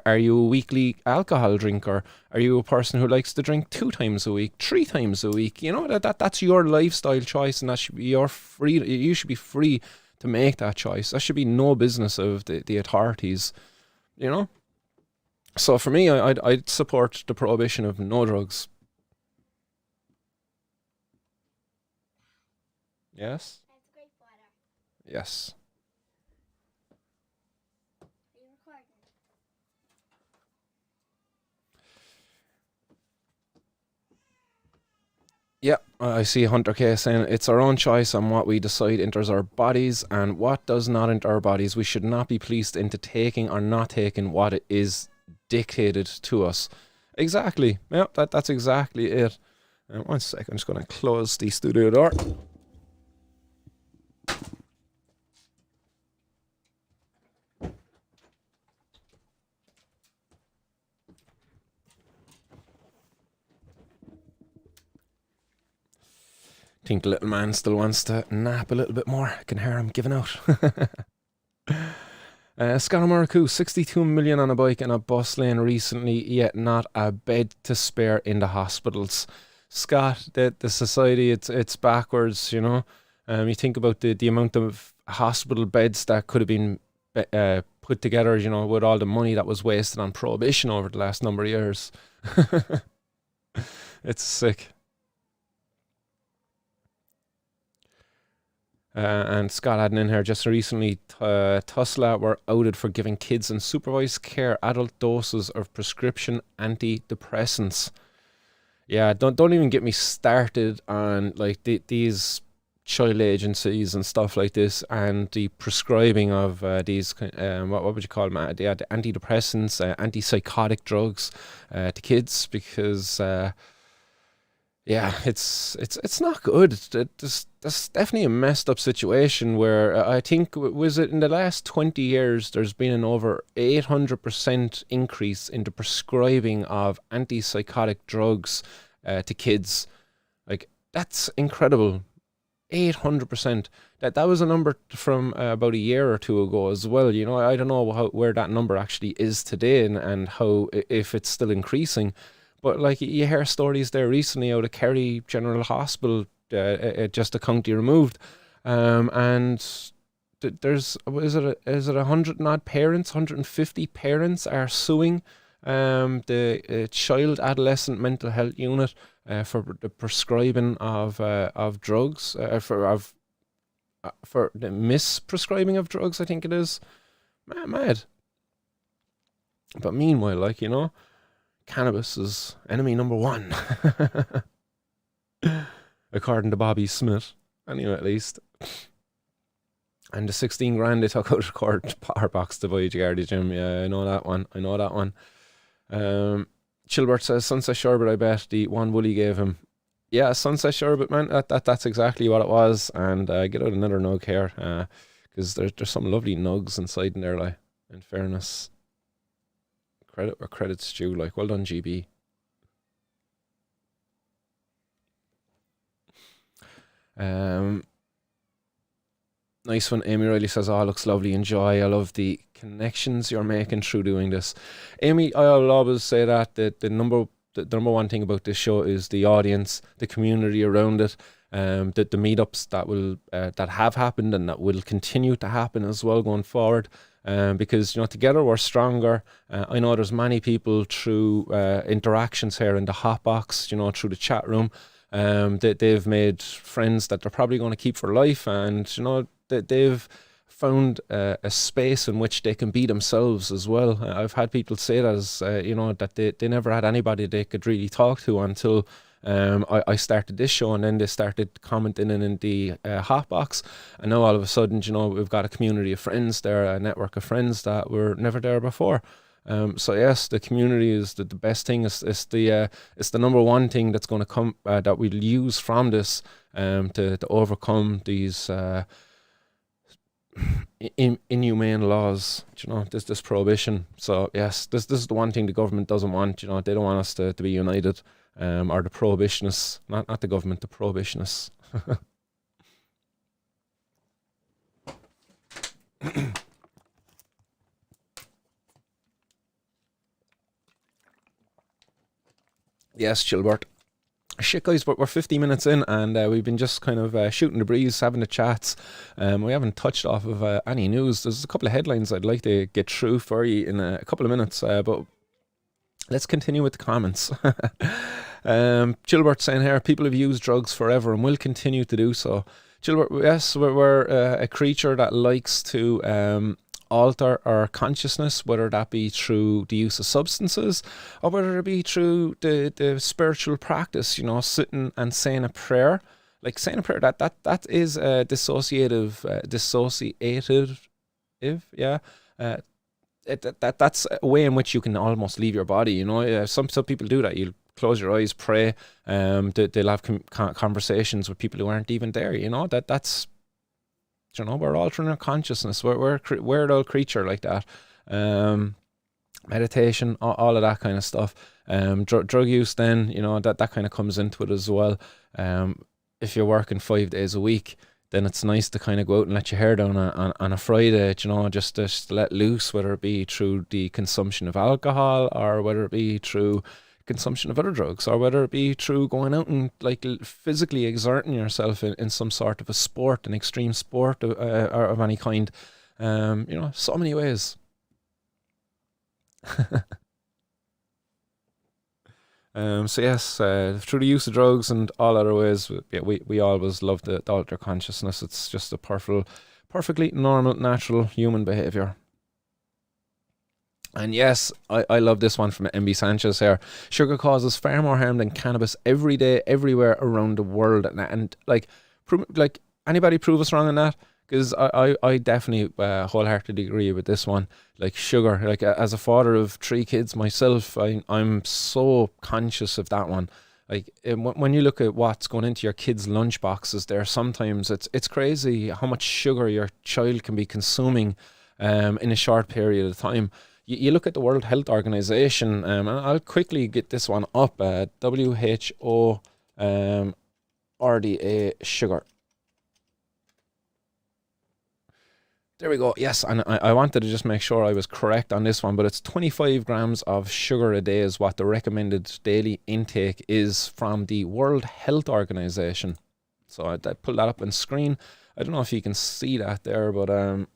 Are you a weekly alcohol drinker? Are you a person who likes to drink 2 times a week, 3 times a week? That's your lifestyle choice, and that should be your free. You should be free to make that choice. That should be no business of the authorities. So for me, I'd support the prohibition of no drugs. Yes? Yes. Yeah, I see Hunter K saying it's our own choice on what we decide enters our bodies and what does not enter our bodies. We should not be policed into taking or not taking what it is dictated to us. Exactly. Yeah, that's exactly it. 1 second, I'm just going to close the studio door. I think the little man still wants to nap a little bit more. I can hear him giving out. Scaramaraku, 62 million on a bike in a bus lane recently, yet not a bed to spare in the hospitals. Scott, the society, it's backwards, You think about the amount of hospital beds that could have been put together, with all the money that was wasted on prohibition over the last number of years. It's sick. And Scott adding in here just recently, Tesla were outed for giving kids in supervised care adult doses of prescription antidepressants. Yeah, don't even get me started on like these child agencies and stuff like this, and the prescribing of these what would you call them? The antidepressants, antipsychotic drugs to kids, because. Yeah, it's not good. There's definitely a messed up situation where I think, was it in the last 20 years, there's been an over 800% increase in the prescribing of antipsychotic drugs to kids. Like, that's incredible. 800%. That was a number from about a year or two ago as well. I don't know where that number actually is today, and how, if it's still increasing. But like, you hear stories there recently out of Kerry General Hospital, just a county removed, and is it 100 and odd parents, 150 parents are suing the child adolescent mental health unit for the prescribing of drugs, for the misprescribing of drugs, I think it is. Mad. But meanwhile, cannabis is enemy number 1. According to Bobby Smith. Anyway, at least. And the 16 grand they took out of court power box to buy Giardi Gym. Yeah, I know that one. Chilbert says Sunset Sherbet, I bet the one Wooly gave him. Yeah, Sunset Sherbet, man. That's exactly what it was. And get out another nug here. Because there's some lovely nugs inside in there, like. in fairness. Credit where credit's due. Like, well done, GB. Nice one. Amy Riley says, "Oh, looks lovely. Enjoy. I love the connections you're making through doing this." Amy, I'll always say that the number one thing about this show is the audience, the community around it, the meetups that will that have happened and that will continue to happen as well going forward. Because together we're stronger. I know there's many people through interactions here in the hot box, through the chat room. They've made friends that they're probably going to keep for life, and they've found a space in which they can be themselves as well. I've had people say that as that they never had anybody they could really talk to until I started this show, and then they started commenting in the hot box, and now all of a sudden we've got a community of friends there, a network of friends that were never there before. So yes, the community is the best thing. It's the number one thing that's going to come that we'll use from this to overcome these inhumane laws. This prohibition. So yes, this is the one thing the government doesn't want. They don't want us to be united, or the prohibitionists, not the government, the prohibitionists. Yes, Chilbert. Shit, guys, we're 50 minutes in, and we've been just kind of shooting the breeze, having the chats. We haven't touched off of any news. There's a couple of headlines I'd like to get through for you in a couple of minutes, but let's continue with the comments. Chilbert saying here, people have used drugs forever and will continue to do so. Chilbert, yes, we're a creature that likes to alter our consciousness, whether that be through the use of substances or whether it be through the spiritual practice, sitting and saying a prayer. Like saying a prayer, that is dissociative, yeah. That's a way in which you can almost leave your body. Some people do that. You'll close your eyes, pray. They'll have conversations with people who aren't even there. That's we're altering our consciousness. We're a weird old creature like that. Meditation, all of that kind of stuff. Drug use, then that kind of comes into it as well. If you're working 5 days a week, then it's nice to kind of go out and let your hair down on a Friday. Just to let loose, whether it be through the consumption of alcohol or whether it be through consumption of other drugs, or whether it be through going out and like physically exerting yourself in some sort of a sport, an extreme sport of any kind. So many ways. So yes, through the use of drugs and all other ways, we always love to alter consciousness. It's just a perfectly normal, natural human behavior. And yes, I love this one from MB Sanchez here. Sugar causes far more harm than cannabis every day, everywhere around the world. And anybody prove us wrong on that? Because I definitely wholeheartedly agree with this one. Like sugar, like as a father of 3 kids myself, I'm so conscious of that one. Like when you look at what's going into your kids' lunch boxes, there sometimes it's crazy how much sugar your child can be consuming in a short period of time. You look at the World Health Organization, and I'll quickly get this one up. WHO RDA sugar. There we go. Yes, and I wanted to just make sure I was correct on this one, but it's 25 grams of sugar a day is what the recommended daily intake is from the World Health Organization. So I pulled that up on screen. I don't know if you can see that there, but I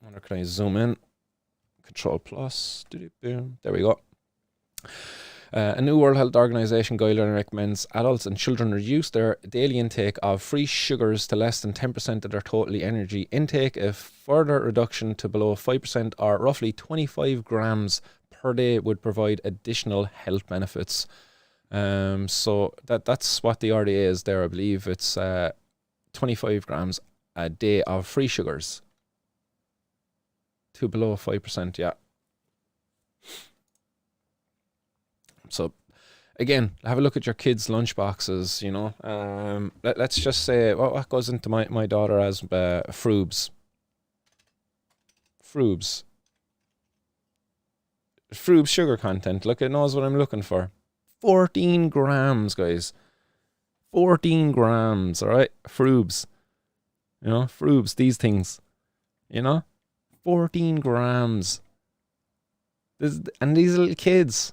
wonder, can I zoom in? Control plus. There we go. A new World Health Organization guideline recommends adults and children reduce their daily intake of free sugars to less than 10% of their total energy intake. A further reduction to below 5% or roughly 25 grams per day would provide additional health benefits. So that's what the RDA is there. I believe it's 25 grams a day of free sugars to below 5%. Yeah. So again, have a look at your kids' lunch boxes. Let's just say what goes into my daughter as frubes. Frubes. Frube sugar content. Look, it knows what I'm looking for. 14 grams, guys. 14 grams, alright? Frubes. You know, Frubes, these things. You know? 14 grams. And these little kids.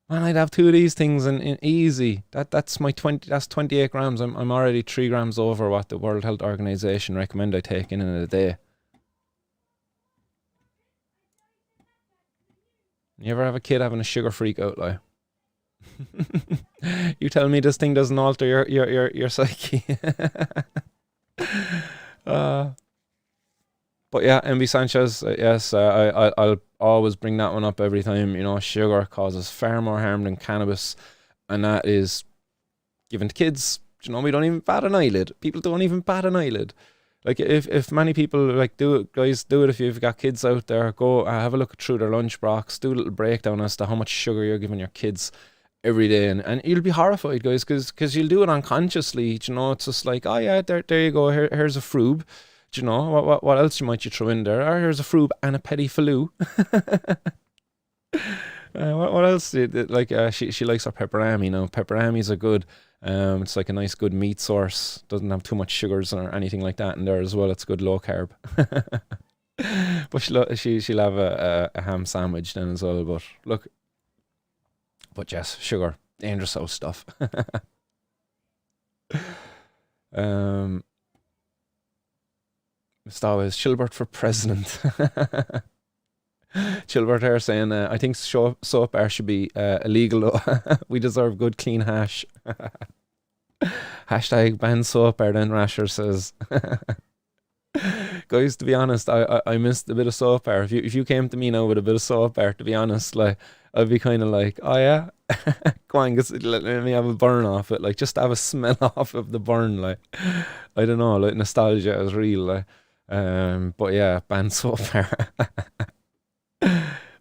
Man, I'd have two of these things in easy. That's 28 grams. I'm already 3 grams over what the World Health Organization recommend I take in a day. You ever have a kid having a sugar freak out, like? You tell me this thing doesn't alter your psyche. But yeah, MB Sanchez, yes, I'll always bring that one up every time. You know, sugar causes far more harm than cannabis, and that is given to kids. You know, we don't even bat an eyelid. People don't even bat an eyelid. Like, if many people, like, do it, guys, do it. If you've got kids out there, go have a look through their lunchbox, do a little breakdown as to how much sugar you're giving your kids every day, and you'll be horrified, guys, because you'll do it unconsciously. You know, it's just like, oh yeah, there you go. Here's a frube. Do you know what else might you throw in there? Oh, here's a frube and a petit faloo. What else? Like, she likes her pepperami. Now, pepperami's are good. It's like a nice, good meat source. Doesn't have too much sugars or anything like that in there as well. It's good low carb. But she'll have a ham sandwich then as well. But look, yes, sugar, dangerous house stuff. It's always Chilbert for president. Chilbert here saying, I think soap bar should be illegal though. We deserve good clean hash. Hashtag ban soap bar, then Rasher says. Guys, to be honest, I missed a bit of soap bar. If you came to me now with a bit of soap bar, to be honest, like, I'd be kind of like, oh yeah, go on, let me have a burn off it, like, just have a smell off of the burn, like, I don't know, like, nostalgia is real, like, but yeah, ban soap bar.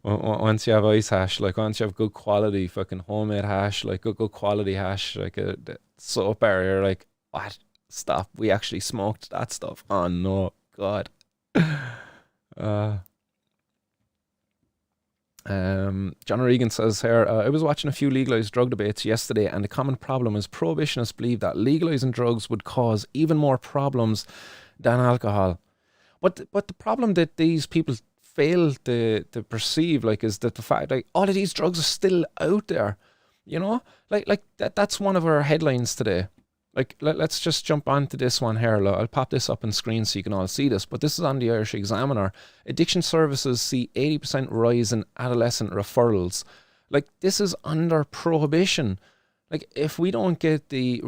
Once you have ice hash, like, once you have good quality fucking homemade hash, like good quality hash, like a soap bar, you're like, what? Stop, we actually smoked that stuff. Oh no, God. John Regan says here, I was watching a few legalized drug debates yesterday, and the common problem is prohibitionists believe that legalizing drugs would cause even more problems than alcohol. But the problem that these people fail to perceive, like, is that the fact, like, all of these drugs are still out there. You know, like that's one of our headlines today. Like, let's just jump onto this one here. I'll pop this up on screen so you can all see this. But this is on the Irish Examiner. Addiction services see 80% rise in adolescent referrals. Like, this is under prohibition. Like, if we don't get the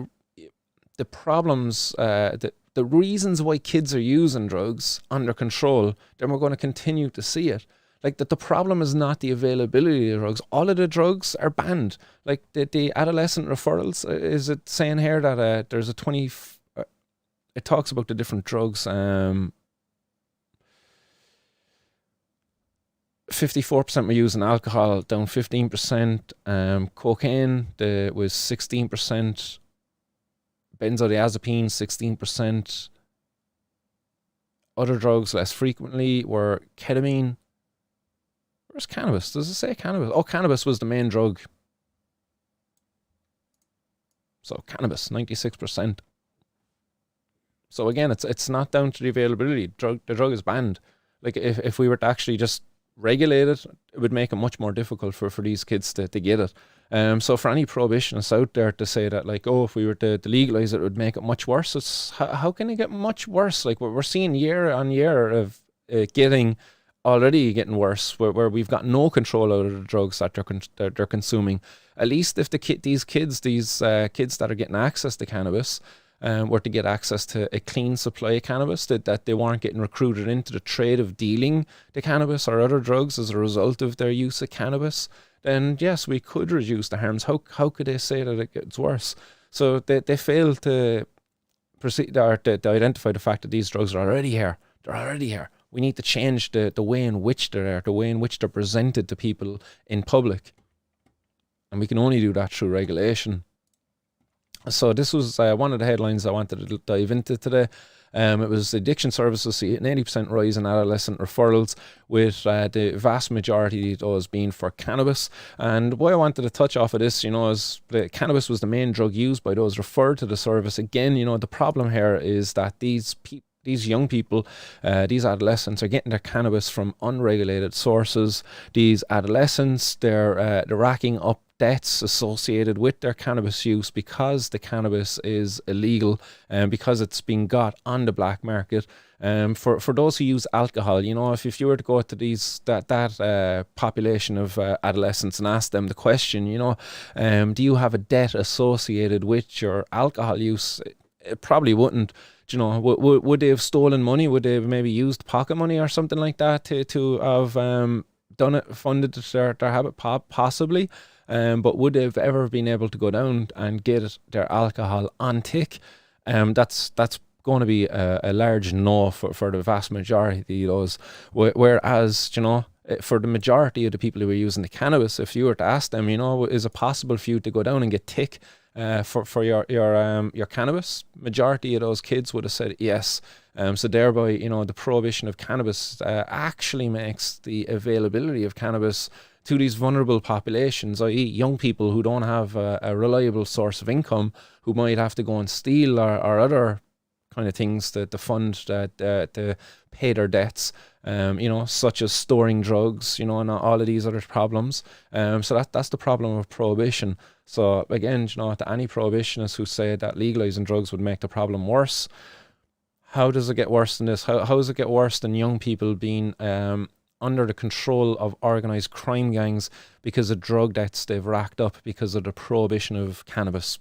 problems, the reasons why kids are using drugs under control, then we're going to continue to see it. Like, that the problem is not the availability of drugs. All of the drugs are banned. Like, the adolescent referrals, is it saying here that there's a 20... it talks about the different drugs. 54% were using alcohol, down 15%. Cocaine was 16%. Benzodiazepine, 16%. Other drugs less frequently were ketamine. Where's cannabis? Does it say cannabis? Oh, cannabis was the main drug. So cannabis, 96%. So again, it's not down to the availability. The drug is banned. Like, if we were to actually just regulate it, it would make it much more difficult for these kids to get it. So for any prohibitionists out there to say that, like, oh, if we were to legalize it, it would make it much worse, it's how can it get much worse? Like, we're seeing year on year of already getting worse, where we've got no control over the drugs that they're consuming. At least if these kids that are getting access to cannabis were to get access to a clean supply of cannabis, that they weren't getting recruited into the trade of dealing the cannabis or other drugs as a result of their use of cannabis, then yes, we could reduce the harms. How could they say that it gets worse? So they fail to proceed or to identify the fact that these drugs are already here. They're already here. We need to change the way in which they're there, the way in which they're presented to people in public. And we can only do that through regulation. So this was one of the headlines I wanted to dive into today. It was addiction services see an 80% rise in adolescent referrals, with the vast majority of those being for cannabis. And why I wanted to touch off of this, is the cannabis was the main drug used by those referred to the service. Again, the problem here is that these young people, these adolescents, are getting their cannabis from unregulated sources. These adolescents, they're racking up debts associated with their cannabis use because the cannabis is illegal and because it's being got on the black market. For those who use alcohol, if you were to go to that population of adolescents and ask them the question, do you have a debt associated with your alcohol use? It probably wouldn't. Would they have stolen money? Would they have maybe used pocket money or something like that to have done it, funded their habit? Possibly. But would they have ever been able to go down and get their alcohol on tick? That's going to be a large no for the vast majority of those. Whereas, for the majority of the people who are using the cannabis, if you were to ask them, is it possible for you to go down and get tick for your cannabis? Majority of those kids would have said yes. So thereby, the prohibition of cannabis actually makes the availability of cannabis to these vulnerable populations, i.e. young people who don't have a reliable source of income, who might have to go and steal or other kind of things to fund to pay their debts, such as storing drugs, and all of these other problems. So that's the problem of prohibition. So again, to any prohibitionists who say that legalizing drugs would make the problem worse, how does it get worse than this? How does it get worse than young people being under the control of organised crime gangs because of drug debts they've racked up because of the prohibition of cannabis?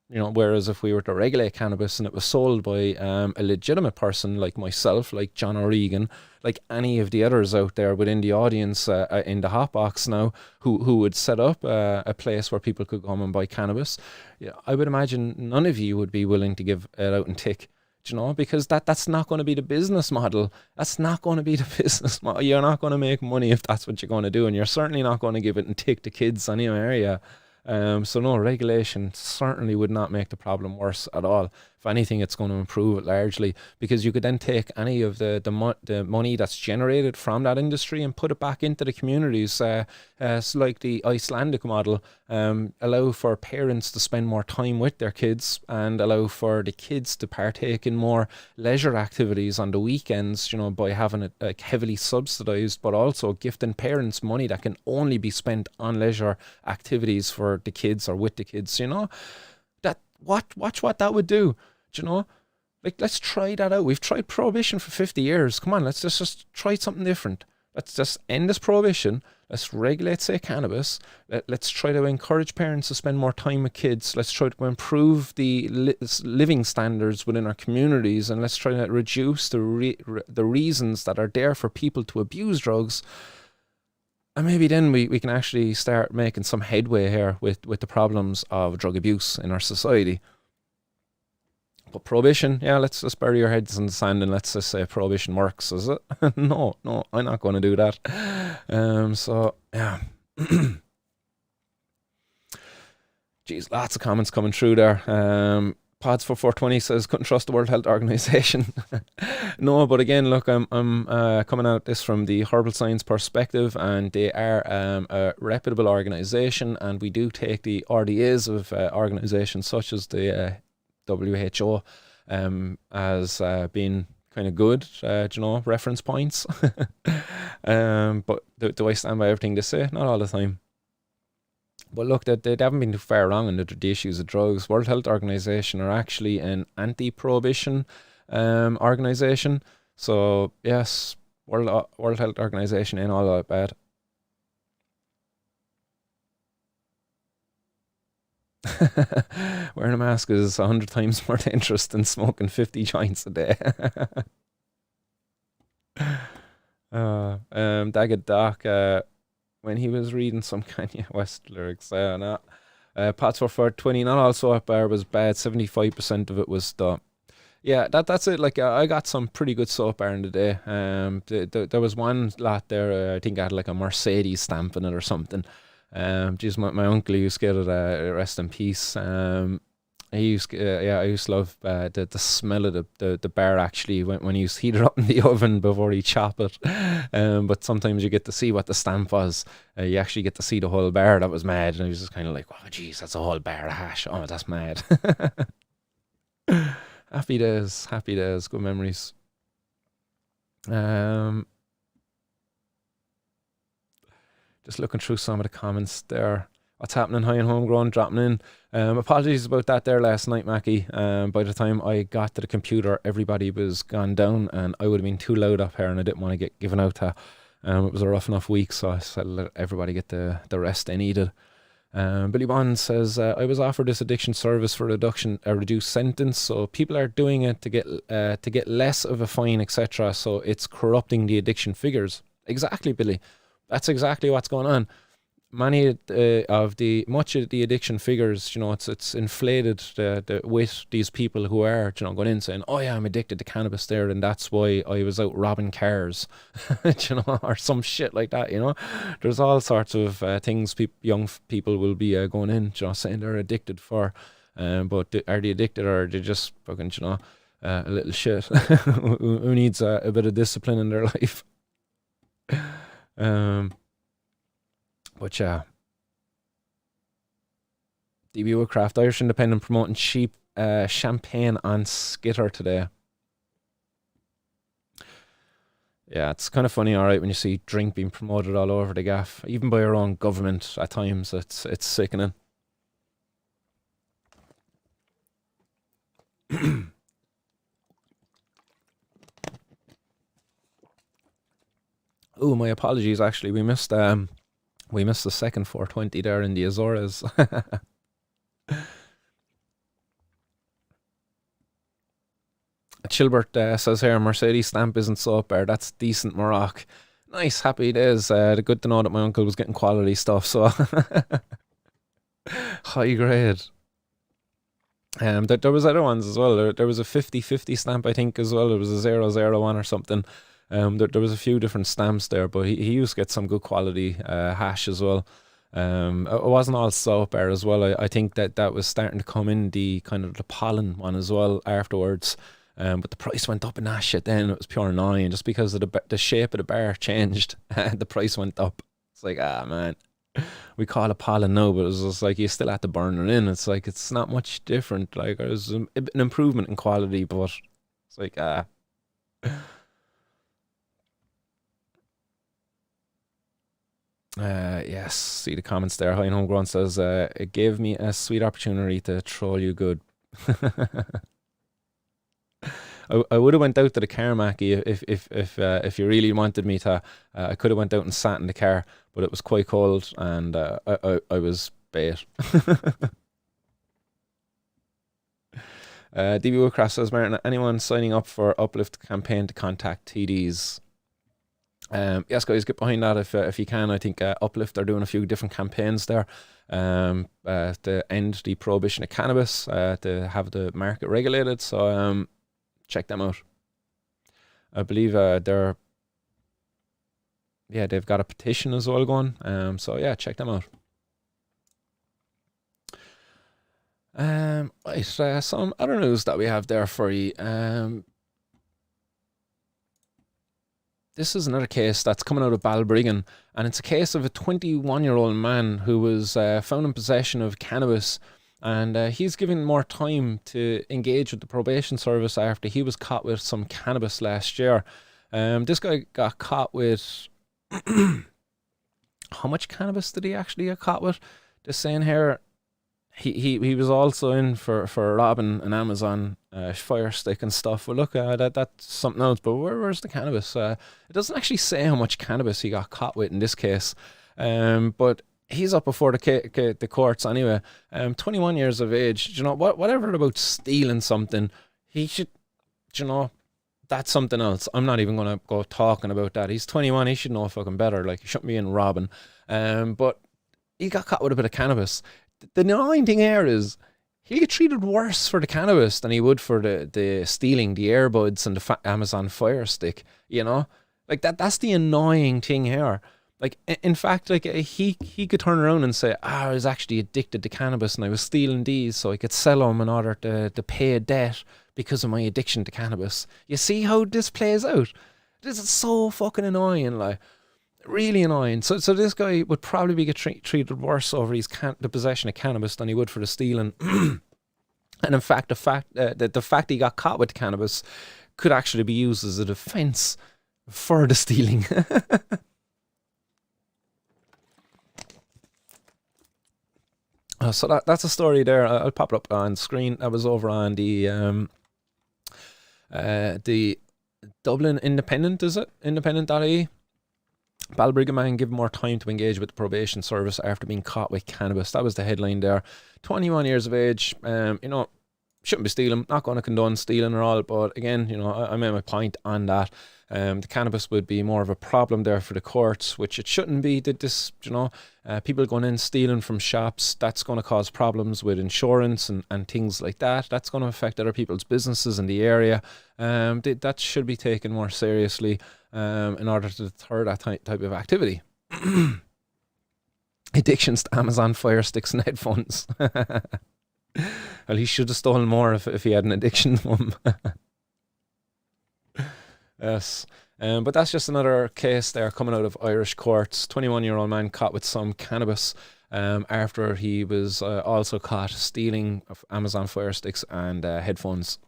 Whereas if we were to regulate cannabis and it was sold by a legitimate person like myself, like John O'Regan, like any of the others out there within the audience in the hotbox now, who would set up a place where people could come and buy cannabis, I would imagine none of you would be willing to give it out and tick. Because that's not going to be the business model. That's not going to be the business model. You're not going to make money if that's what you're going to do, and you're certainly not going to give it and tick to kids in your area. So no, regulation certainly would not make the problem worse at all. If anything, it's going to improve it largely, because you could then take any of the money that's generated from that industry and put it back into the communities. So like the Icelandic model, allow for parents to spend more time with their kids and allow for the kids to partake in more leisure activities on the weekends, by having it like heavily subsidized, but also gifting parents money that can only be spent on leisure activities for the kids or with the kids. That watch what that would do. Like, let's try that out. We've tried prohibition for 50 years. Come on, let's just try something different. Let's just end this prohibition. Let's regulate, say, cannabis. Let's try to encourage parents to spend more time with kids. Let's try to improve the living standards within our communities, and let's try to reduce the reasons that are there for people to abuse drugs. And maybe then we can actually start making some headway here with the problems of drug abuse in our society. But prohibition, let's just bury your heads in the sand and let's just say prohibition works, is it? No, I'm not going to do that. So, yeah. Jeez, lots of comments coming through there. Pods for 420 says, couldn't trust the World Health Organization. No, but again, look, I'm coming at this from the herbal science perspective, and they are a reputable organization, and we do take the RDAs of organizations such as the WHO as being kind of good, reference points. But do I stand by everything they say? Not all the time. But look, they haven't been too far wrong on the issues of drugs. World Health Organization are actually an anti-prohibition organization. So yes, World Health Organization ain't all that bad. Wearing a mask is 100 times more dangerous than smoking 50 joints a day. Dagged Doc, when he was reading some Kanye West lyrics, Pats for 420, not all soap bar was bad, 75% of it was the... Yeah, that's it. Like, I got some pretty good soap bar in the day. There was one lot there, I think I had like a Mercedes stamp in it or something. My uncle used to get it, rest in peace. I used to love the smell of the bar actually when he used to heat it up in the oven before he chop it. But sometimes you get to see what the stamp was. You actually get to see the whole bar. That was mad, and I was just kind of like, oh jeez, that's a whole bar of hash. Oh, that's mad. Happy days, good memories. Just looking through some of the comments there. What's happening, high and homegrown, dropping in. Apologies about that there last night, Mackie. By the time I got to the computer, everybody was gone down, and I would have been too loud up here, and I didn't want to get given out to. It was a rough enough week, so I said let everybody get the rest they needed. Billy Bond says, I was offered this addiction service for a reduced sentence, so people are doing it to get less of a fine, etc. So it's corrupting the addiction figures. Exactly, Billy. That's exactly what's going on. Much of the addiction figures, it's inflated with these people who are, going in saying, oh yeah, I'm addicted to cannabis there, and that's why I was out robbing cars, or some shit like that, There's all sorts of things young people will be going in, saying they're addicted for, but are they addicted, or are they just fucking, a little shit who needs a bit of discipline in their life? But yeah, DB Woodcraft, Irish Independent promoting cheap champagne on Skitter today. Yeah, it's kind of funny, alright, when you see drink being promoted all over the gaff, even by our own government at times. It's sickening. Oh, my apologies, actually. We missed the second 420 there in the Azores. Chilbert says here, Mercedes stamp isn't soap bar. That's decent Morocco. Nice, happy days. Good to know that my uncle was getting quality stuff, so high grade. There was other ones as well. There was a 50-50 stamp, I think, as well. There was a 001 or something. There was a few different stamps there, but he used to get some good quality hash as well. It wasn't all soap bar as well. I think that was starting to come in the kind of the pollen one as well afterwards. But the price went up in that shit then. It was pure annoying just because of the shape of the bar changed. The price went up. It's like, man, we call it pollen now, but it was just like you still had to burn it in. It's like it's not much different. Like there's an improvement in quality, but it's like yes, see the comments there. High and Homegrown says, it gave me a sweet opportunity to troll you good. I would have went out to the car, Mackie, if you really wanted me to. I could have went out and sat in the car, but it was quite cold, and I was bait. DB Woodcraft says, Martin, anyone signing up for Uplift campaign to contact TDs? Yes, guys, get behind that if you can. I think Uplift are doing a few different campaigns there to end the prohibition of cannabis, to have the market regulated. So check them out. I believe they've got a petition as well going. So yeah, check them out. Right, some other news that we have there for you. This is another case that's coming out of Balbriggan, and it's a case of a 21-year-old man who was found in possession of cannabis, and he's given more time to engage with the probation service after he was caught with some cannabis last year. This guy got caught with how much cannabis did he actually get caught with? Just saying here, he was also in for robbing an Amazon fire stick and stuff. Well, look, that's something else. But where's the cannabis? It doesn't actually say how much cannabis he got caught with in this case. But he's up before the courts anyway. 21 years of age. You know, whatever about stealing something, he should, you know, that's something else. I'm not even going to go talking about that. He's 21. He should know fucking better. Like, he shouldn't be in robbing. But he got caught with a bit of cannabis. The annoying thing here is he'll get treated worse for the cannabis than he would for the stealing the earbuds and the Amazon Fire Stick, you know? Like, that's the annoying thing here. Like in fact, like he could turn around and say, I was actually addicted to cannabis and I was stealing these so I could sell them in order to pay a debt because of my addiction to cannabis. You see how this plays out? This is so fucking annoying, like really annoying. So this guy would probably get treated worse over the possession of cannabis than he would for the stealing. And in fact, the fact he got caught with cannabis could actually be used as a defense for the stealing. So that's a story there. I'll pop it up on screen. That was over on the Dublin Independent, is it? Independent.ie. Balbriggan man given more time to engage with the probation service after being caught with cannabis. That was the headline there. 21 years of age. Shouldn't be stealing. Not going to condone stealing or all. But again, I made my point on that. The cannabis would be more of a problem there for the courts, which it shouldn't be. People going in stealing from shops, that's going to cause problems with insurance and things like that. That's going to affect other people's businesses in the area. That should be taken more seriously in order to deter that type of activity. Addictions to Amazon Fire Sticks and headphones. Well, he should have stolen more if he had an addiction to them. Yes. But that's just another case there coming out of Irish courts. 21-year-old man caught with some cannabis after he was also caught stealing Amazon Fire Sticks and headphones.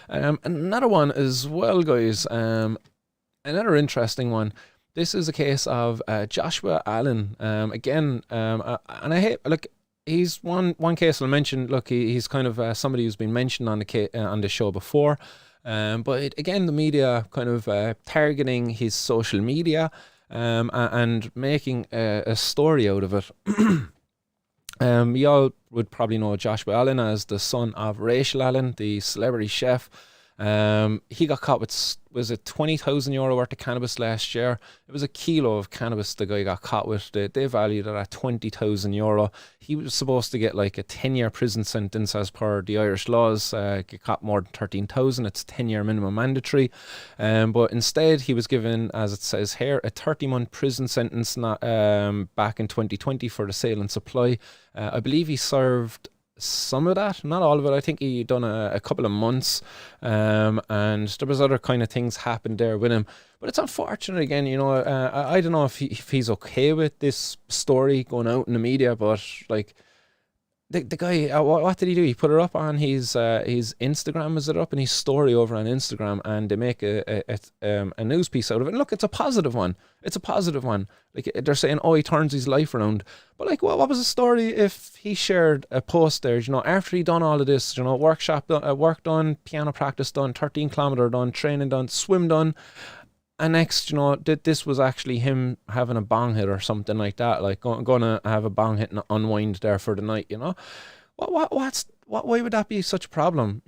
Another one as well, guys. Another interesting one. This is a case of Joshua Allen. And I hate, look, he's one case I'll mention. Look, he's kind of somebody who's been mentioned on the show before. But again, the media kind of targeting his social media and making a story out of it. Y'all would probably know Joshua Allen as the son of Rachel Allen, the celebrity chef. He got caught with, was it €20,000 worth of cannabis last year? It was a kilo of cannabis the guy got caught with. They valued it at €20,000. He was supposed to get like a 10-year prison sentence as per the Irish laws. Get caught more than 13,000, it's 10-year minimum mandatory. But instead he was given, as it says here, a 30-month prison sentence back in 2020 for the sale and supply. I believe he served some of that, not all of it. I think he done a couple of months, and there was other kind of things happened there with him. But it's unfortunate again, I don't know if he's okay with this story going out in the media, but like the guy, what did he do? He put it up on his Instagram. Is it up in his story over on Instagram? And they make a news piece out of it. And look, it's a positive one. It's a positive one. Like they're saying, oh, he turns his life around. But like, what was the story if he shared a post there? After he done all of this, workshop done, work done, piano practice done, 13-kilometer done, training done, swim done. And next, this was actually him having a bong hit or something like that, like going to have a bong hit and unwind there for the night, why would that be such a problem,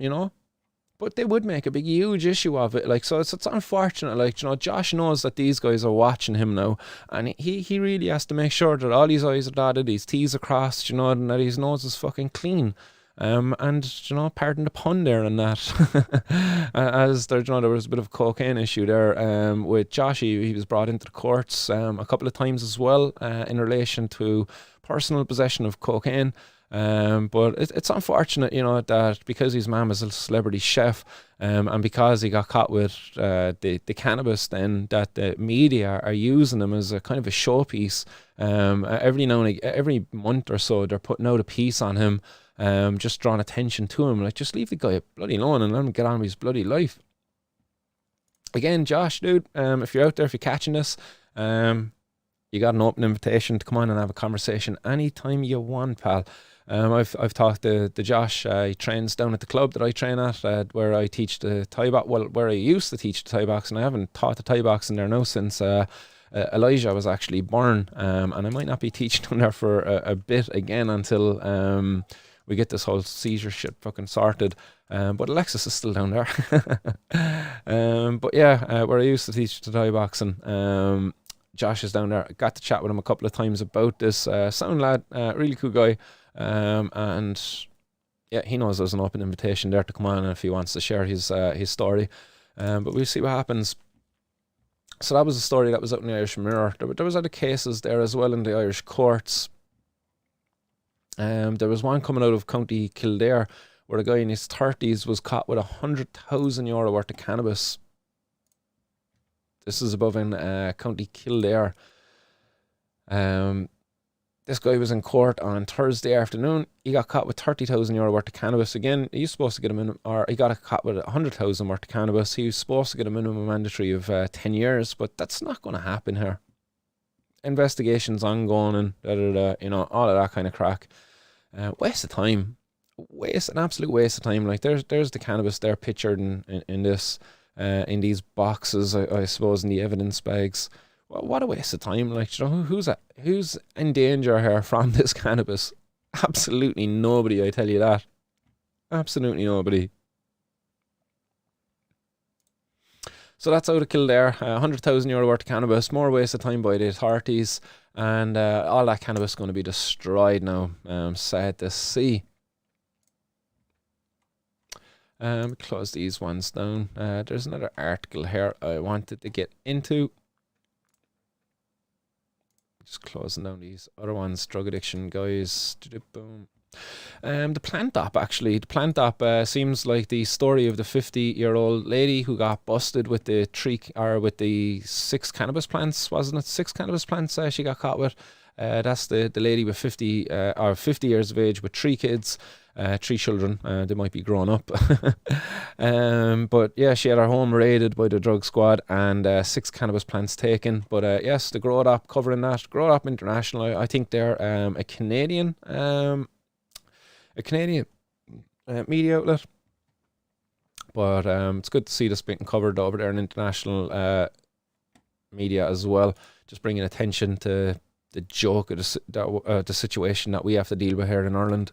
But they would make a big, huge issue of it, like, so it's unfortunate, like, Josh knows that these guys are watching him now, and he really has to make sure that all his I's are dotted, his T's are crossed, and that his nose is fucking clean. Pardon the pun there and that. As there was a bit of a cocaine issue there with Josh. He was brought into the courts a couple of times as well in relation to personal possession of cocaine. But it's unfortunate, that because his mum is a celebrity chef, and because he got caught with the cannabis, then that the media are using him as a kind of a showpiece. Every month or so, they're putting out a piece on him. Just drawing attention to him, like, just leave the guy bloody alone and let him get on with his bloody life. Again, Josh, dude, if you're out there, if you're catching this, you got an open invitation to come on and have a conversation anytime you want, pal. I've talked to Josh. He trains down at the club that I train at, where I teach the Thai box. Well, where I used to teach the Thai box, and I haven't taught the Thai box in there now since Elijah was actually born. And I might not be teaching down there for a bit again until we get this whole seizure shit fucking sorted. But Alexis is still down there. But yeah, where I used to teach the Thai boxing, Josh is down there. I got to chat with him a couple of times about this. Sound lad, really cool guy. And yeah, he knows there's an open invitation there to come on if he wants to share his story. But we'll see what happens. So that was a story that was out in the Irish Mirror. There was other cases there as well in the Irish courts. There was one coming out of County Kildare where a guy in his 30s was caught with €100,000 worth of cannabis. This is above in County Kildare. This guy was in court on Thursday afternoon. He got caught with €30,000 worth of cannabis. Again, he's supposed to get a minimum, or he got caught with 100,000 worth of cannabis. He was supposed to get a minimum mandatory of 10 years, but that's not going to happen here. Investigations ongoing and all of that kind of crack. Waste of time. An absolute waste of time. Like there's the cannabis there pictured in this, in these boxes, I suppose, in the evidence bags. What a waste of time. Like, who's in danger here from this cannabis? Absolutely nobody, I tell you that. Absolutely nobody. So that's out of Kildare. €100,000 worth of cannabis. More waste of time by the authorities. And all that cannabis is going to be destroyed now. Sad to see. Close these ones down. There's another article here I wanted to get into. Just closing down these other ones. Drug addiction guys. Boom. The plant op, actually. The plant op seems like the story of the 50-year-old lady who got busted with the with the 6 cannabis plants, wasn't it? 6 cannabis plants she got caught with. That's the lady with 50 years of age with 3 kids. 3 children. They might be grown up. But yeah, she had her home raided by the drug squad and 6 cannabis plants taken. But yes, the Grow Up covering that. Grow Up International, I think they're a Canadian media outlet. But it's good to see this being covered over there in international media as well. Just bringing attention to the joke of the situation that we have to deal with here in Ireland.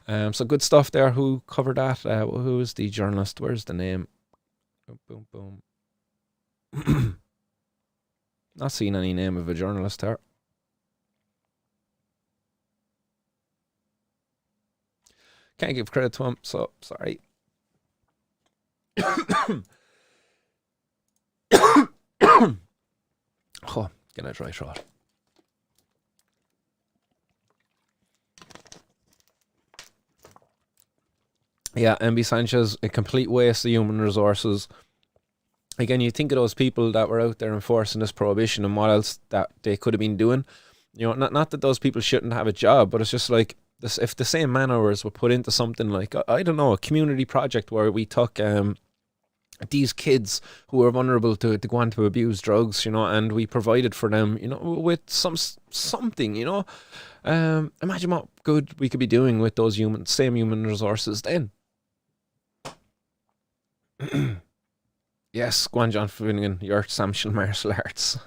So good stuff there. Who covered that? Who is the journalist? Where's the name? Boom, boom, boom. Not seeing any name of a journalist there. Can't give credit to him, so sorry. Oh, get a dry throat. Yeah, MB Sanchez, a complete waste of human resources. Again, you think of those people that were out there enforcing this prohibition and what else that they could have been doing. You know, not that those people shouldn't have a job, but it's just like this, if the same man hours were put into something like, I don't know, a community project where we took these kids who were vulnerable to go on to abuse drugs, you know, and we provided for them, you know, with something, you know. Imagine what good we could be doing with those same human resources then. Yes, go on, John Finnegan, your Samson Martial Arts.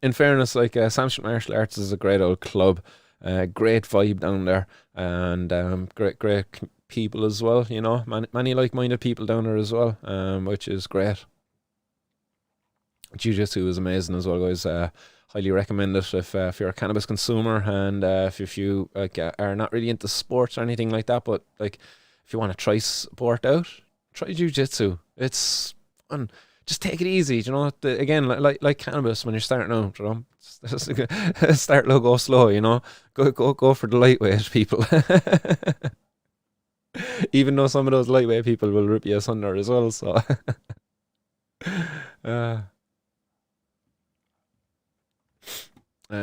In fairness, like Samson Martial Arts is a great old club, great vibe down there, and great people as well. You know, many like-minded people down there as well, which is great. Jiu-Jitsu is amazing as well, guys. Highly recommend it if you're a cannabis consumer and if you are not really into sports or anything like that, but like if you want to try sport out, try jiu-jitsu. It's fun. Just take it easy, you know. Again, like cannabis, when you're starting out, you know, start low, go slow, you know. Go for the lightweight people. Even though some of those lightweight people will rip you asunder as well. So,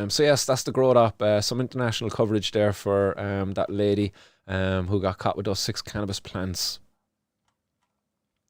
so yes, that's the Grow Up. Some international coverage there for that lady who got caught with those 6 cannabis plants.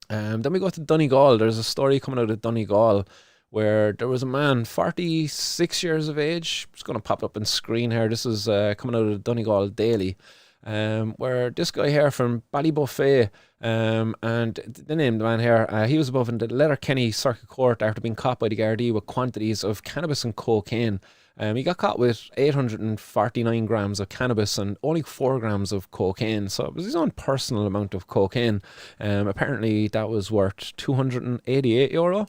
Then we go to Donegal. There's a story coming out of Donegal where there was a man, 46 years of age. It's going to pop up on screen here. This is coming out of the Donegal Daily, where this guy here from Ballybuffet, and the name of the man here, he was above in the Letterkenny Circuit Court after being caught by the Gardaí with quantities of cannabis and cocaine. He got caught with 849 grams of cannabis and only 4 grams of cocaine. So it was his own personal amount of cocaine. Apparently that was worth €288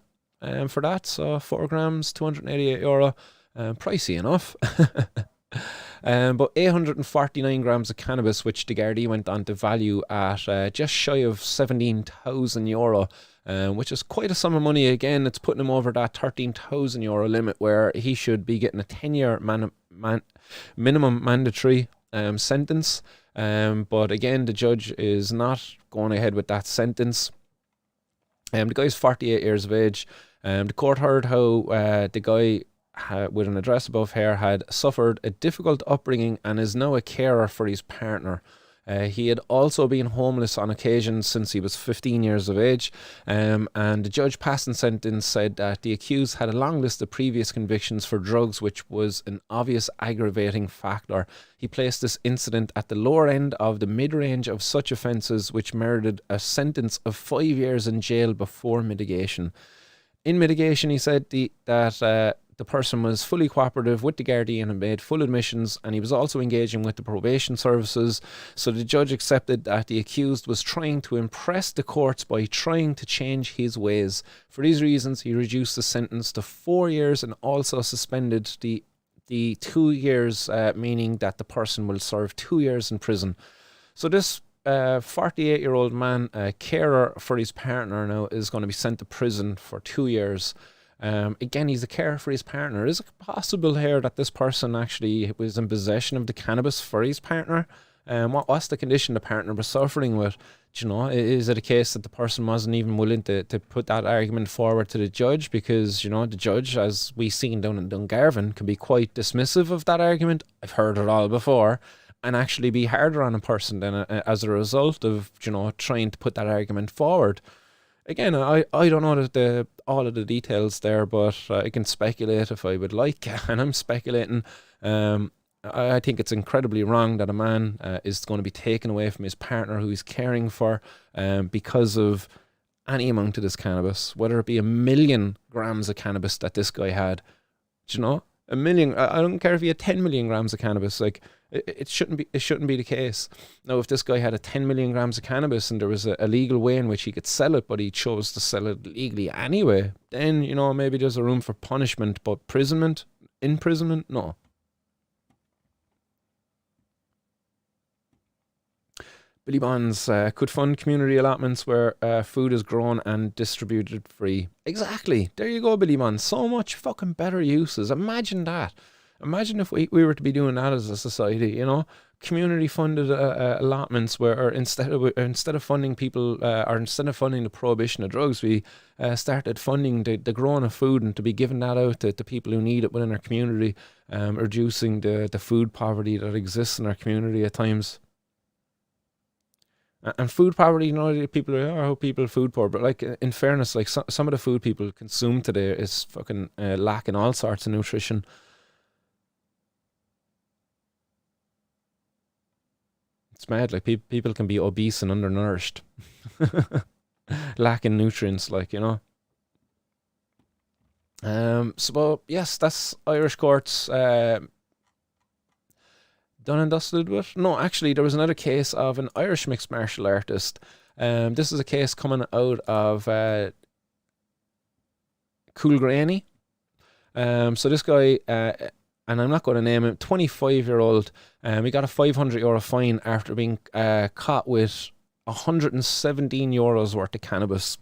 for that. So 4 grams, €288. Pricey enough. But 849 grams of cannabis, which the Gardaí went on to value at just shy of €17,000. which is quite a sum of money. Again, it's putting him over that €13,000 limit where he should be getting a 10-year minimum mandatory sentence. But again, the judge is not going ahead with that sentence. The guy's 48 years of age. The court heard how the guy with an address above here had suffered a difficult upbringing and is now a carer for his partner. He had also been homeless on occasion since he was 15 years of age, and the judge passing sentence said that the accused had a long list of previous convictions for drugs, which was an obvious aggravating factor. He placed this incident at the lower end of the mid-range of such offences, which merited a sentence of 5 years in jail before mitigation. In mitigation, he said that the person was fully cooperative with the Gardaí and made full admissions, and he was also engaging with the probation services. So the judge accepted that the accused was trying to impress the courts by trying to change his ways. For these reasons, he reduced the sentence to 4 years and also suspended the 2 years, meaning that the person will serve 2 years in prison. So this 48-year-old man, carer for his partner now, is going to be sent to prison for 2 years. Again, he's a carer for his partner. Is it possible here that this person actually was in possession of the cannabis for his partner? What's the condition the partner was suffering with? Do you know, is it a case that the person wasn't even willing to put that argument forward to the judge? Because, you know, the judge, as we seen down in Dungarvan, can be quite dismissive of that argument. I've heard it all before. And actually be harder on a person than as a result of, you know, trying to put that argument forward. Again, I don't know all of the details there, but I can speculate if I would like, and I'm speculating. I think it's incredibly wrong that a man is going to be taken away from his partner who he's caring for because of any amount of this cannabis, whether it be 1 million grams of cannabis that this guy had. Do you know? 1 million, I don't care if he had 10 million grams of cannabis, like, it shouldn't be the case. Now, if this guy had 10 million grams of cannabis and there was a legal way in which he could sell it, but he chose to sell it legally anyway, then, you know, maybe there's a room for punishment, but imprisonment, no. Billy Bonds could fund community allotments where food is grown and distributed free. Exactly. There you go, Billy Bonds. So much fucking better uses. Imagine that. Imagine if we were to be doing that as a society, you know, community funded allotments where instead of funding people or instead of funding the prohibition of drugs, we started funding the growing of food and to be giving that out to people who need it within our community, reducing the food poverty that exists in our community at times. And food poverty, you know, people are, how people are food poor, but like, in fairness, like some of the food people consume today is fucking lacking all sorts of nutrition. It's mad, like people can be obese and undernourished, lacking nutrients, like, you know. So yes, that's Irish courts done and dusted with. No, actually, there was another case of an Irish mixed martial artist. This is a case coming out of Coolgraney. So this guy, and I'm not going to name him, 25-year-old, he got a €500 fine after being caught with €117 worth of cannabis.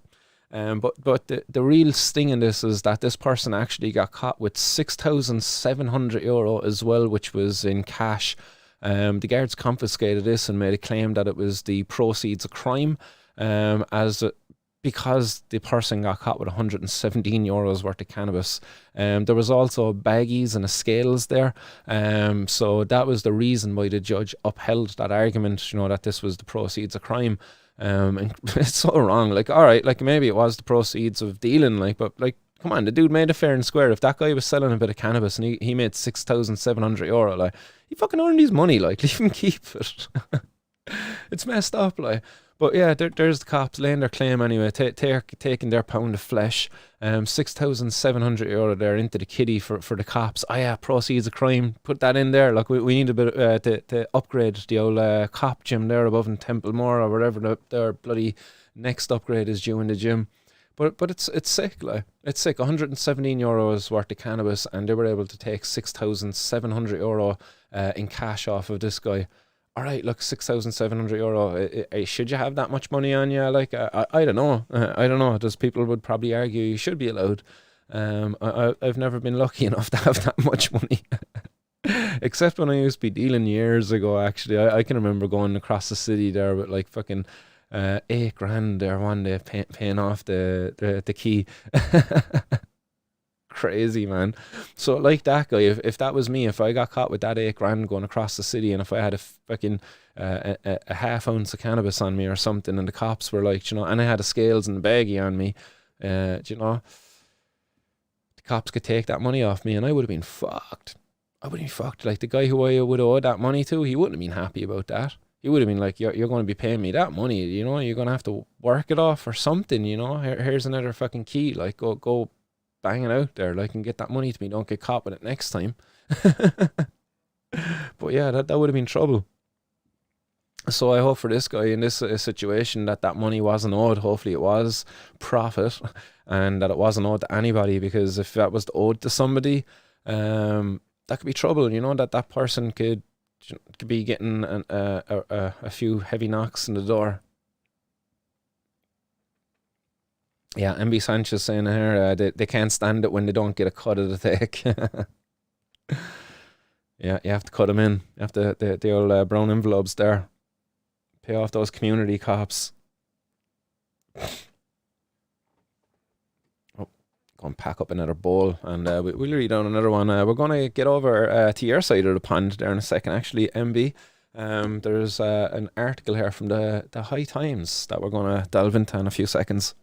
But the real sting in this is that this person actually got caught with €6,700 as well, which was in cash. The guards confiscated this and made a claim that it was the proceeds of crime, because the person got caught with €117 worth of cannabis. There was also baggies and a scales there. So that was the reason why the judge upheld that argument, you know, that this was the proceeds of crime. And it's so wrong. Like, all right, like maybe it was the proceeds of dealing, like, but like, come on, the dude made it fair and square. If that guy was selling a bit of cannabis and he made €6,700, like, he fucking earned his money, like, leave him keep it. It's messed up, like. But yeah, there's the cops laying their claim anyway, taking their pound of flesh. €6,700 there into the kitty for the cops. Oh yeah, proceeds of crime. Put that in there. Like, we need a bit to upgrade the old cop gym there above in Templemore or wherever their bloody next upgrade is due in the gym. But it's sick, like. It's sick. €117 worth of cannabis, and they were able to take €6,700 in cash off of this guy. all right, look, €6,700. Should you have that much money on you? Like, I don't know. I don't know. There's people would probably argue you should be allowed. I've never been lucky enough to have that much money. Except when I used to be dealing years ago, actually. I can remember going across the city there with like fucking 8 grand there one day paying off the key. Crazy, man. So like that guy, if that was me, if I got caught with that 8 grand going across the city, and if I had a fucking a half ounce of cannabis on me or something, and the cops were like, and I had the scales and the baggie on me, the cops could take that money off me, and I would have been fucked. I would have been fucked. Like the guy who I would have owed that money to, he wouldn't have been happy about that. He would have been like, you're going to be paying me that money, you're going to have to work it off or something, here's another fucking key, like go bang it out there, like, and get that money to me, don't get caught with it next time. But yeah, that would have been trouble. So I hope for this guy in this situation that money wasn't owed. Hopefully it was profit, and that it wasn't owed to anybody, because if that was owed to somebody, that could be trouble, that person could be getting a few heavy knocks in the door. Yeah, MB Sanchez saying here, they can't stand it when they don't get a cut of the take. Yeah, you have to cut them in. You have to, the old brown envelopes there. Pay off those community cops. Oh, go and pack up another bowl, and we'll read out another one. We're going to get over to your side of the pond there in a second, actually, MB. There's an article here from the High Times that we're going to delve into in a few seconds.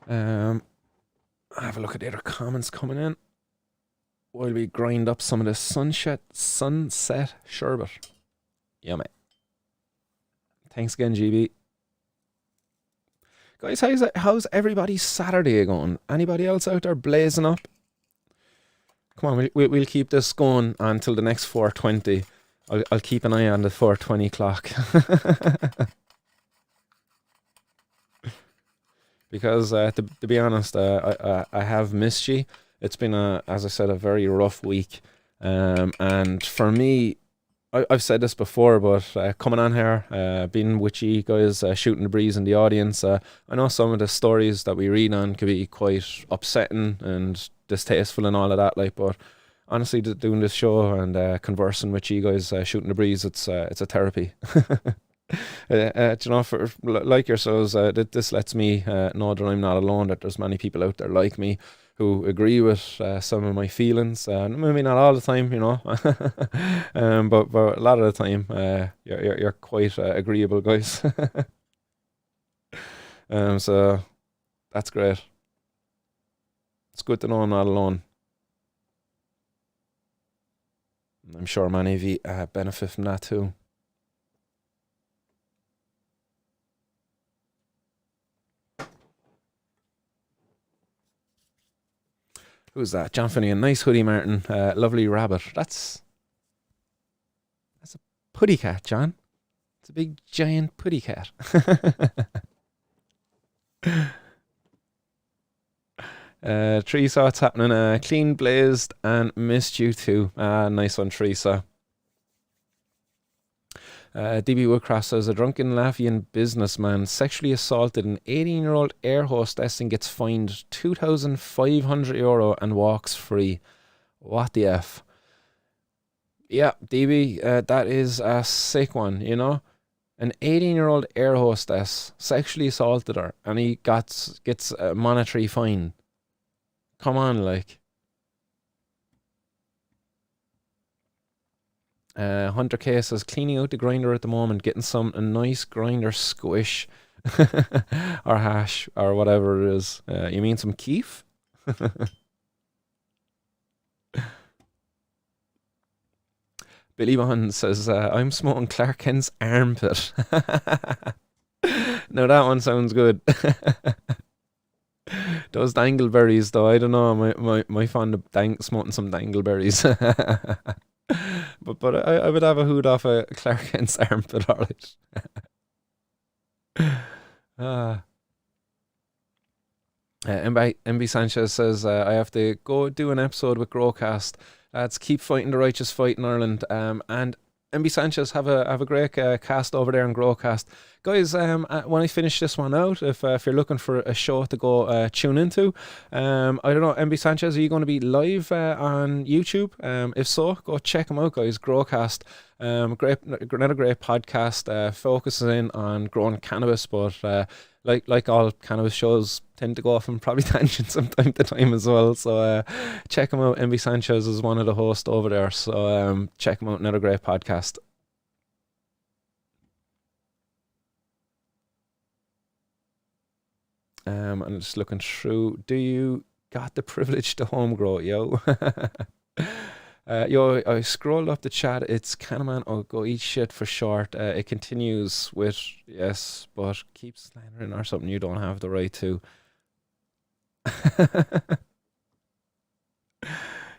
Have a look at the other comments coming in while we grind up some of the sunset sherbet. Yeah, mate. Thanks again, GB. Guys, how's everybody's Saturday going? Anybody else out there blazing up? Come on, we'll keep this going until the next 4:20. I'll keep an eye on the 4:20 clock. Because to be honest, I have missed you. It's been, as I said, a very rough week. And for me, I've said this before, but coming on here, being with you guys, shooting the breeze in the audience, I know some of the stories that we read on could be quite upsetting and distasteful and all of that. Like, but honestly, doing this show and conversing with you guys, shooting the breeze, it's a therapy. For like yourselves, this lets me know that I'm not alone, that there's many people out there like me who agree with some of my feelings. Maybe not all the time, but a lot of the time, you're quite agreeable, guys. So that's great. It's good to know I'm not alone. I'm sure many of you benefit from that too. Who's that? John Finnegan. Nice hoodie, Martin. Lovely rabbit. That's a putty cat, John. It's a big, giant putty cat. Teresa, what's happening? Clean, blazed, and missed you too. Nice one, Teresa. DB Woodcroft says, a drunken Latvian businessman sexually assaulted an 18-year-old air hostess and gets fined €2,500 and walks free. What the F? Yeah, DB, that is a sick one, An 18-year-old air hostess sexually assaulted her, and he gets a monetary fine. Come on, like. Hunter K says, cleaning out the grinder at the moment, getting a nice grinder squish or hash or whatever it is. You mean some keef? Billy Bond says, I'm smoking Clark Kent's armpit. Now that one sounds good. Those dangleberries, though, I don't know. My fond of smoking some dangleberries. But I would have a hood off a Clark Kent's armpit, alright. Uh, MB Sanchez says, I have to go do an episode with Growcast. Lads, keep fighting the righteous fight in Ireland. And MB Sanchez, have a great cast over there in Growcast. Guys, when I finish this one out, if you're looking for a show to go tune into, I don't know, MB Sanchez, are you going to be live on YouTube? If so, go check them out, guys. Growcast. Another great podcast, focusing on growing cannabis, but like all cannabis shows tend to go off on probably tangents from time to time as well. So check him out. MB Sanchez is one of the hosts over there. So check him out. Another great podcast. I'm just looking through. Do you got the privilege to home grow, yo? Yo, I scrolled up the chat. It's Canaman. Oh, go eat shit for short. It continues with yes, but keep slandering or something you don't have the right to.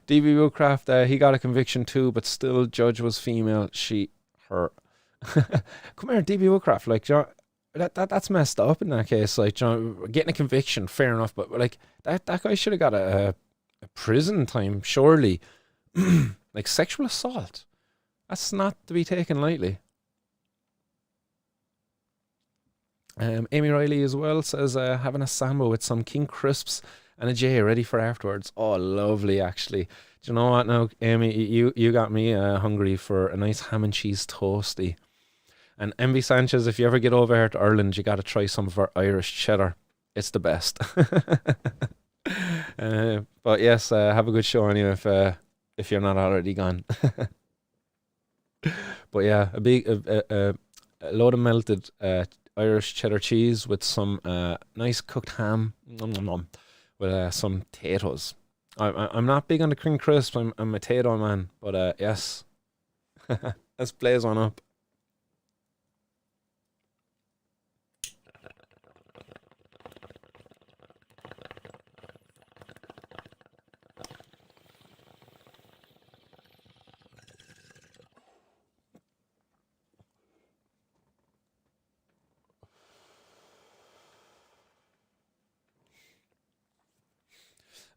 DB Woodcraft, he got a conviction too, but still judge was female. She, her. Come here, DB Woodcraft. Like, that's messed up in that case. Like, getting a conviction, fair enough, but like that guy should have got a prison time, surely. Like sexual assault, that's not to be taken lightly. Amy Riley as well says, having a sambo with some King Crisps and a J ready for afterwards. Oh, lovely, actually. Do you know what now, Amy? You got me hungry for a nice ham and cheese toasty. And MV Sanchez, if you ever get over here to Ireland, you got to try some of our Irish cheddar. It's the best. But yes, have a good show anyway if you're not already gone. But yeah, a load of melted Irish cheddar cheese with some nice cooked ham, with some potatoes. I'm not big on the cream crisp. I'm a potato man, but yes, let's blaze one up.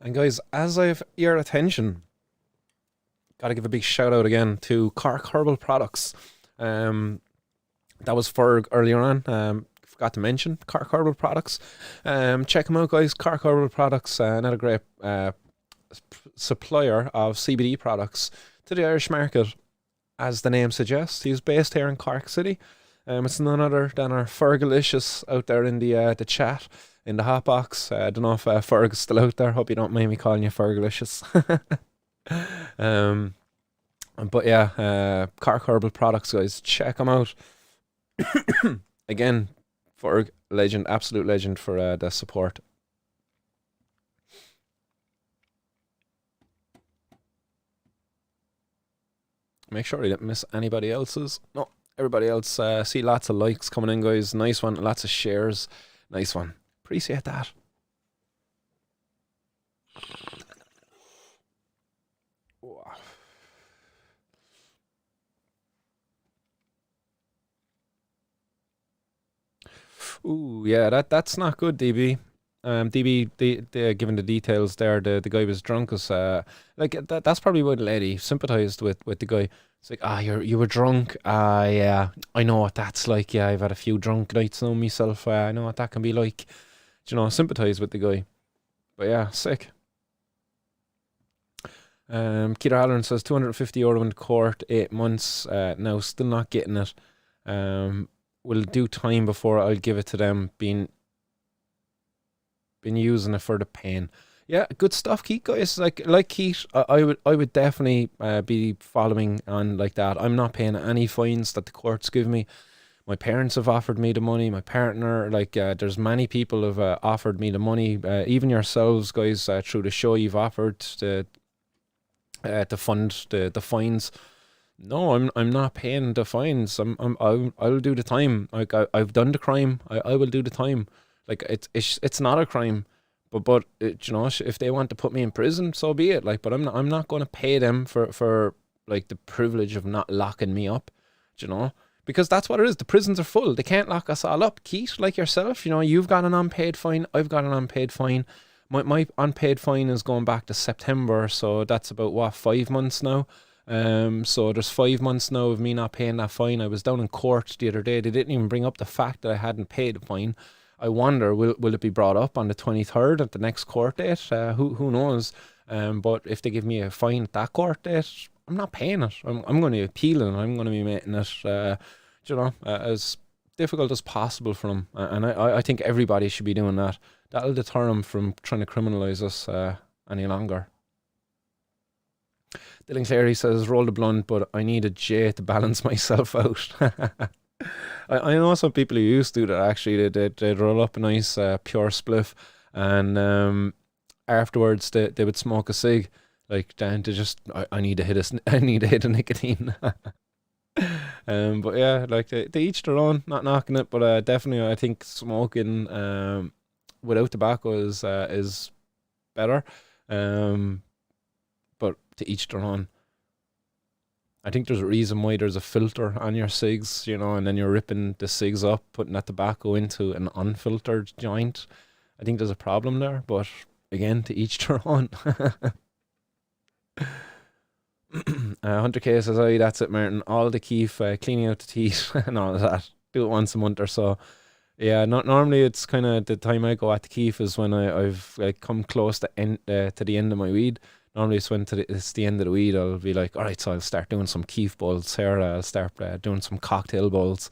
And guys, as I've your attention, gotta give a big shout out again to Cork Herbal Products. That was Ferg earlier on. Forgot to mention Cork Herbal Products. Check them out, guys. Cork Herbal Products, another great supplier of CBD products to the Irish market. As the name suggests, he's based here in Cork City. It's none other than our Fergalicious out there in the chat. In the hot box. I don't know if Ferg's still out there. Hope you don't mind me calling you Fergalicious. But yeah, Cork Herbal Products, guys. Check them out. Again, Ferg, legend, absolute legend for the support. Make sure you didn't miss anybody else's. No, everybody else. See lots of likes coming in, guys. Nice one. Lots of shares. Nice one. Appreciate that. Ooh, yeah, that's not good, DB. DB, given the details there, the guy was drunk. As like that's probably why the lady sympathised with the guy. It's like, you were drunk. Yeah, I know what that's like. Yeah, I've had a few drunk nights on myself. I know what that can be like. Sympathise with the guy. But yeah, sick. Keith Halloran says €250 in court, 8 months. Now still not getting it. Will do time before I'll give it to them. Been using it for the pain. Yeah, good stuff, Keith, guys. Like Keith, I would definitely be following on like that. I'm not paying any fines that the courts give me. My parents have offered me the money. My partner, there's many people have offered me the money. Even yourselves, guys, through the show, you've offered to fund the fines. No, I'm not paying the fines. I'll do the time. Like I've done the crime. I will do the time. Like it's not a crime, but if they want to put me in prison, so be it. Like, but I'm not going to pay them for like the privilege of not locking me up. because that's what it is. The prisons are full. They can't lock us all up. Keith, like yourself, you've got an unpaid fine. I've got an unpaid fine. My unpaid fine is going back to September, so that's about 5 months now. So there's 5 months now of me not paying that fine. I was down in court the other day. They didn't even bring up the fact that I hadn't paid the fine. I wonder, will it be brought up on the 23rd at the next court date? Who knows? But if they give me a fine at that court date, I'm not paying it. I'm going to appeal it, and I'm going to be making it, as difficult as possible for them. And I think everybody should be doing that. That'll deter them from trying to criminalise us any longer. Dylan Clary says, roll the blunt, but I need a J to balance myself out. I know some people who used to do that, actually. They'd roll up a nice pure spliff, and afterwards they would smoke a cig. Like, down to just, I need to hit a nicotine. But yeah, like they each their own, not knocking it, but definitely I think smoking without tobacco is better. But to each their own. I think there's a reason why there's a filter on your cigs, and then you're ripping the cigs up, putting that tobacco into an unfiltered joint. I think there's a problem there, but again, to each their own. Hunter K says, "Oh, that's it, Martin. All the keef, cleaning out the teeth and all of that. Do it once a month or so." Yeah, not normally. It's kind of the time I go at the keef is when I've come close to the end of my weed. Normally it's when it's the end of the weed, I'll be like, all right, so I'll start doing some keef bowls here. I'll start doing some cocktail bowls.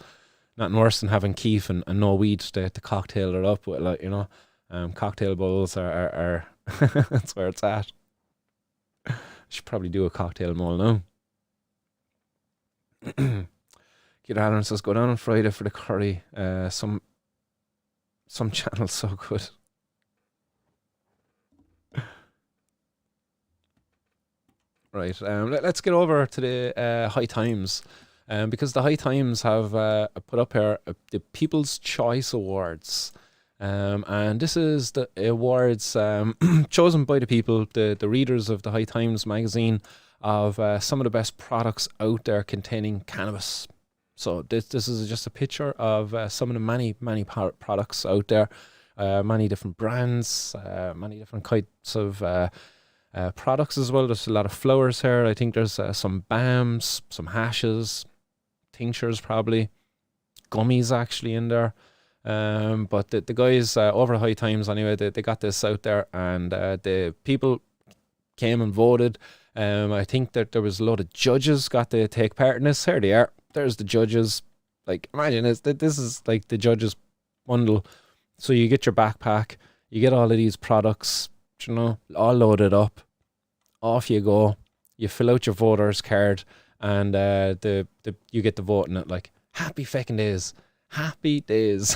Nothing worse than having keef and no weed to cocktail it up with, cocktail bowls are that's where it's at. I should probably do a cocktail bowl now. Kid Allen says, go down on Friday for the curry. Some channel's so good. Right, let's get over to the High Times, because the High Times have put up here the People's Choice Awards, and this is the awards chosen by the people, the readers of the High Times magazine, of some of the best products out there containing cannabis. So this is just a picture of some of the many products out there, many different brands, many different kinds of products as well. There's a lot of flowers here. I think there's some balms, some hashes, tinctures, probably gummies actually in there. But the guys over at High Times anyway, they got this out there, and the people came and voted. I think that there was a lot of judges got to take part in this. Here they are. There's the judges. Like, imagine this is like the judges bundle. So you get your backpack, you get all of these products, all loaded up. Off you go. You fill out your voter's card, and you get to vote in it. Like, happy fucking days. Happy days.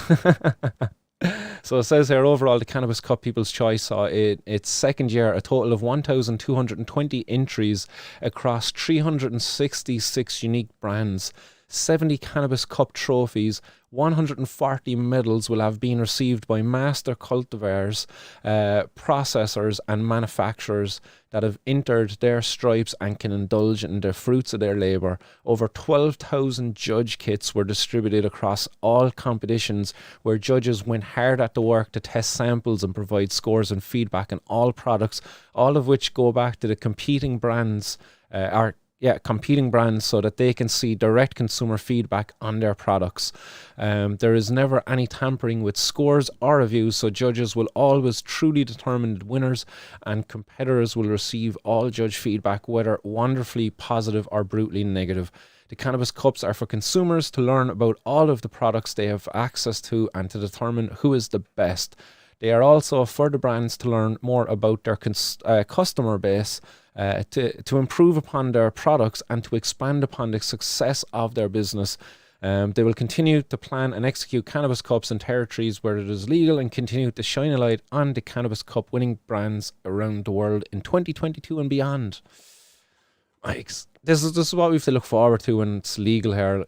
So it says here, overall, the Cannabis Cup People's Choice saw its second year a total of 1,220 entries across 366 unique brands. 70 Cannabis Cup trophies, 140 medals will have been received by master cultivars, processors and manufacturers that have entered their stripes and can indulge in the fruits of their labour. Over 12,000 judge kits were distributed across all competitions, where judges went hard at the work to test samples and provide scores and feedback on all products, all of which go back to the competing brands, so that they can see direct consumer feedback on their products. There is never any tampering with scores or reviews, so judges will always truly determine the winners, and competitors will receive all judge feedback, whether wonderfully positive or brutally negative. The Cannabis Cups are for consumers to learn about all of the products they have access to and to determine who is the best. They are also for the brands to learn more about their customer base, to improve upon their products and to expand upon the success of their business. They will continue to plan and execute Cannabis Cups in territories where it is legal, and continue to shine a light on the Cannabis Cup winning brands around the world in 2022 and beyond. This is what we have to look forward to when it's legal here,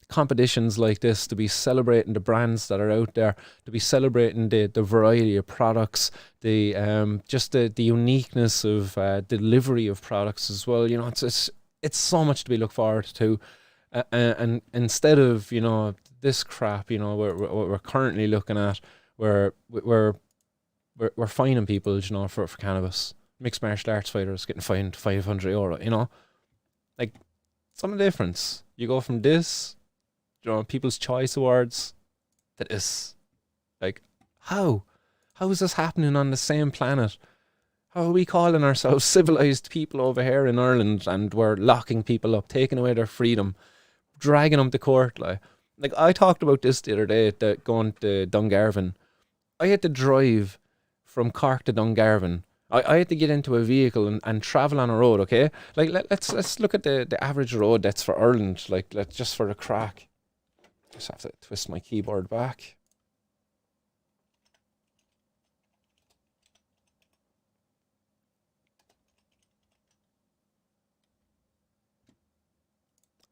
competitions like this, to be celebrating the brands that are out there, to be celebrating the variety of products, the uniqueness of delivery of products as well. It's so much to be looked forward to. And instead of, this crap, what we're currently looking at, where we're fining people, for cannabis. Mixed martial arts fighters getting fined €500, like, some difference. You go from this, People's Choice Awards, to this. Like, how? How is this happening on the same planet? How are we calling ourselves civilized people over here in Ireland, and we're locking people up, taking away their freedom, dragging them to court? Like I talked about this the other day, that going to Dungarvan. I had to drive from Cork to Dungarvan. I had to get into a vehicle and travel on a road, okay? Like, let's look at the average road that's for Ireland, like, let's just for the crack. Just have to twist my keyboard back.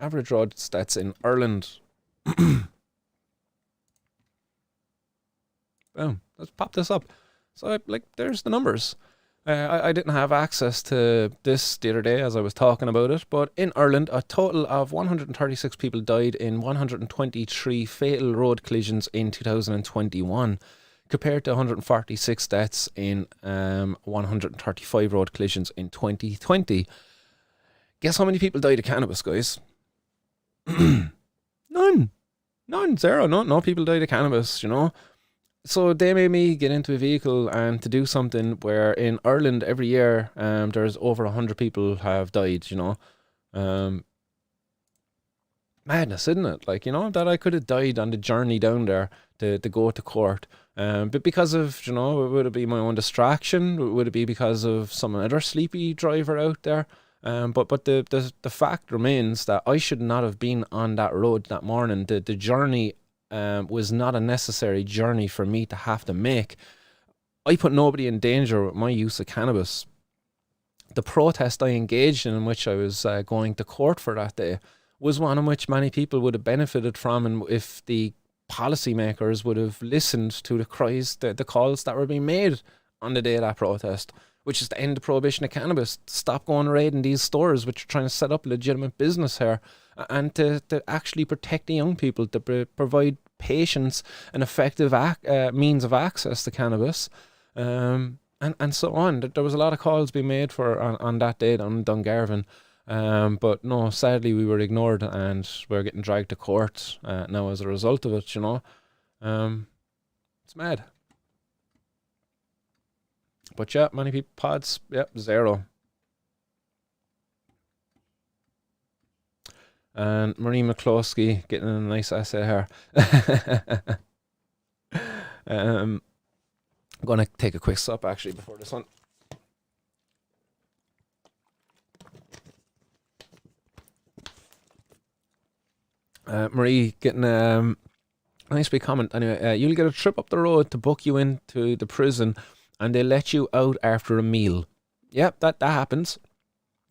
Average road that's in Ireland. Boom. Let's pop this up. So, there's the numbers. I didn't have access to this the other day as I was talking about it, but in Ireland, a total of 136 people died in 123 fatal road collisions in 2021, compared to 146 deaths in 135 road collisions in 2020. Guess how many people died of cannabis, guys? None. Zero. No people died of cannabis, So they made me get into a vehicle and to do something where in Ireland every year there's over 100 people have died, madness, isn't it? Like, that I could have died on the journey down there to go to court. But because of, would it be my own distraction? Would it be because of some other sleepy driver out there? But the fact remains that I should not have been on that road that morning. The journey was not a necessary journey for me to have to make. I put nobody in danger with my use of cannabis. The protest I engaged in which I was going to court for that day, was one in which many people would have benefited from, and if the policymakers would have listened to the cries, the calls that were being made on the day of that protest, which is to end the prohibition of cannabis, stop going raiding these stores which are trying to set up legitimate business here, and to actually protect the young people, to provide patients an effective means of access to cannabis, and so on. There was a lot of calls being made for on that day on Dungarvan, but no, sadly we were ignored, and we're getting dragged to court now as a result of it. It's mad. But yeah, many people pods, yep, zero. And Marie McCloskey getting a nice essay here. I'm going to take a quick sup actually before this one. Marie getting a nice big comment. Anyway, you'll get a trip up the road to book you into the prison, and they let you out after a meal. Yep, that happens.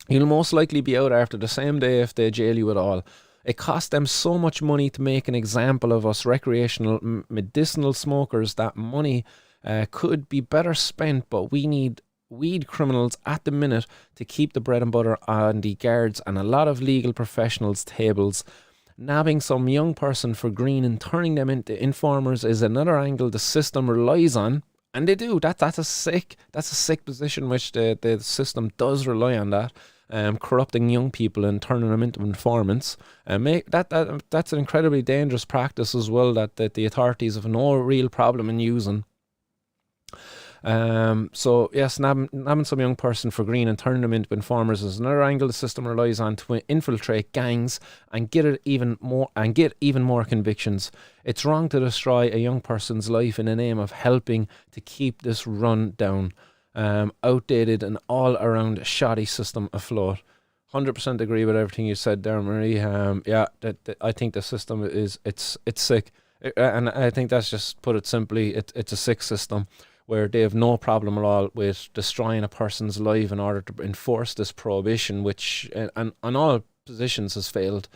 You'll most likely be out after the same day if they jail you at all. It costs them so much money to make an example of us recreational medicinal smokers that money could be better spent, but we need weed criminals at the minute to keep the bread and butter on the guards and a lot of legal professionals' tables. Nabbing some young person for green and turning them into informers is another angle the system relies on. And they do. That's a sick position which the system does rely on that. Corrupting young people and turning them into informants. That's an incredibly dangerous practice as well that the authorities have no real problem in using. So yes, nabbing some young person for green and turning them into informers is another angle the system relies on to infiltrate gangs and get even more convictions. It's wrong to destroy a young person's life in the name of helping to keep this run down, outdated and all around shoddy system afloat. 100% agree with everything you said there, Marie. I think the system it's sick, and I think that's just put it simply. It's a sick system, where they have no problem at all with destroying a person's life in order to enforce this prohibition, which on all positions has failed.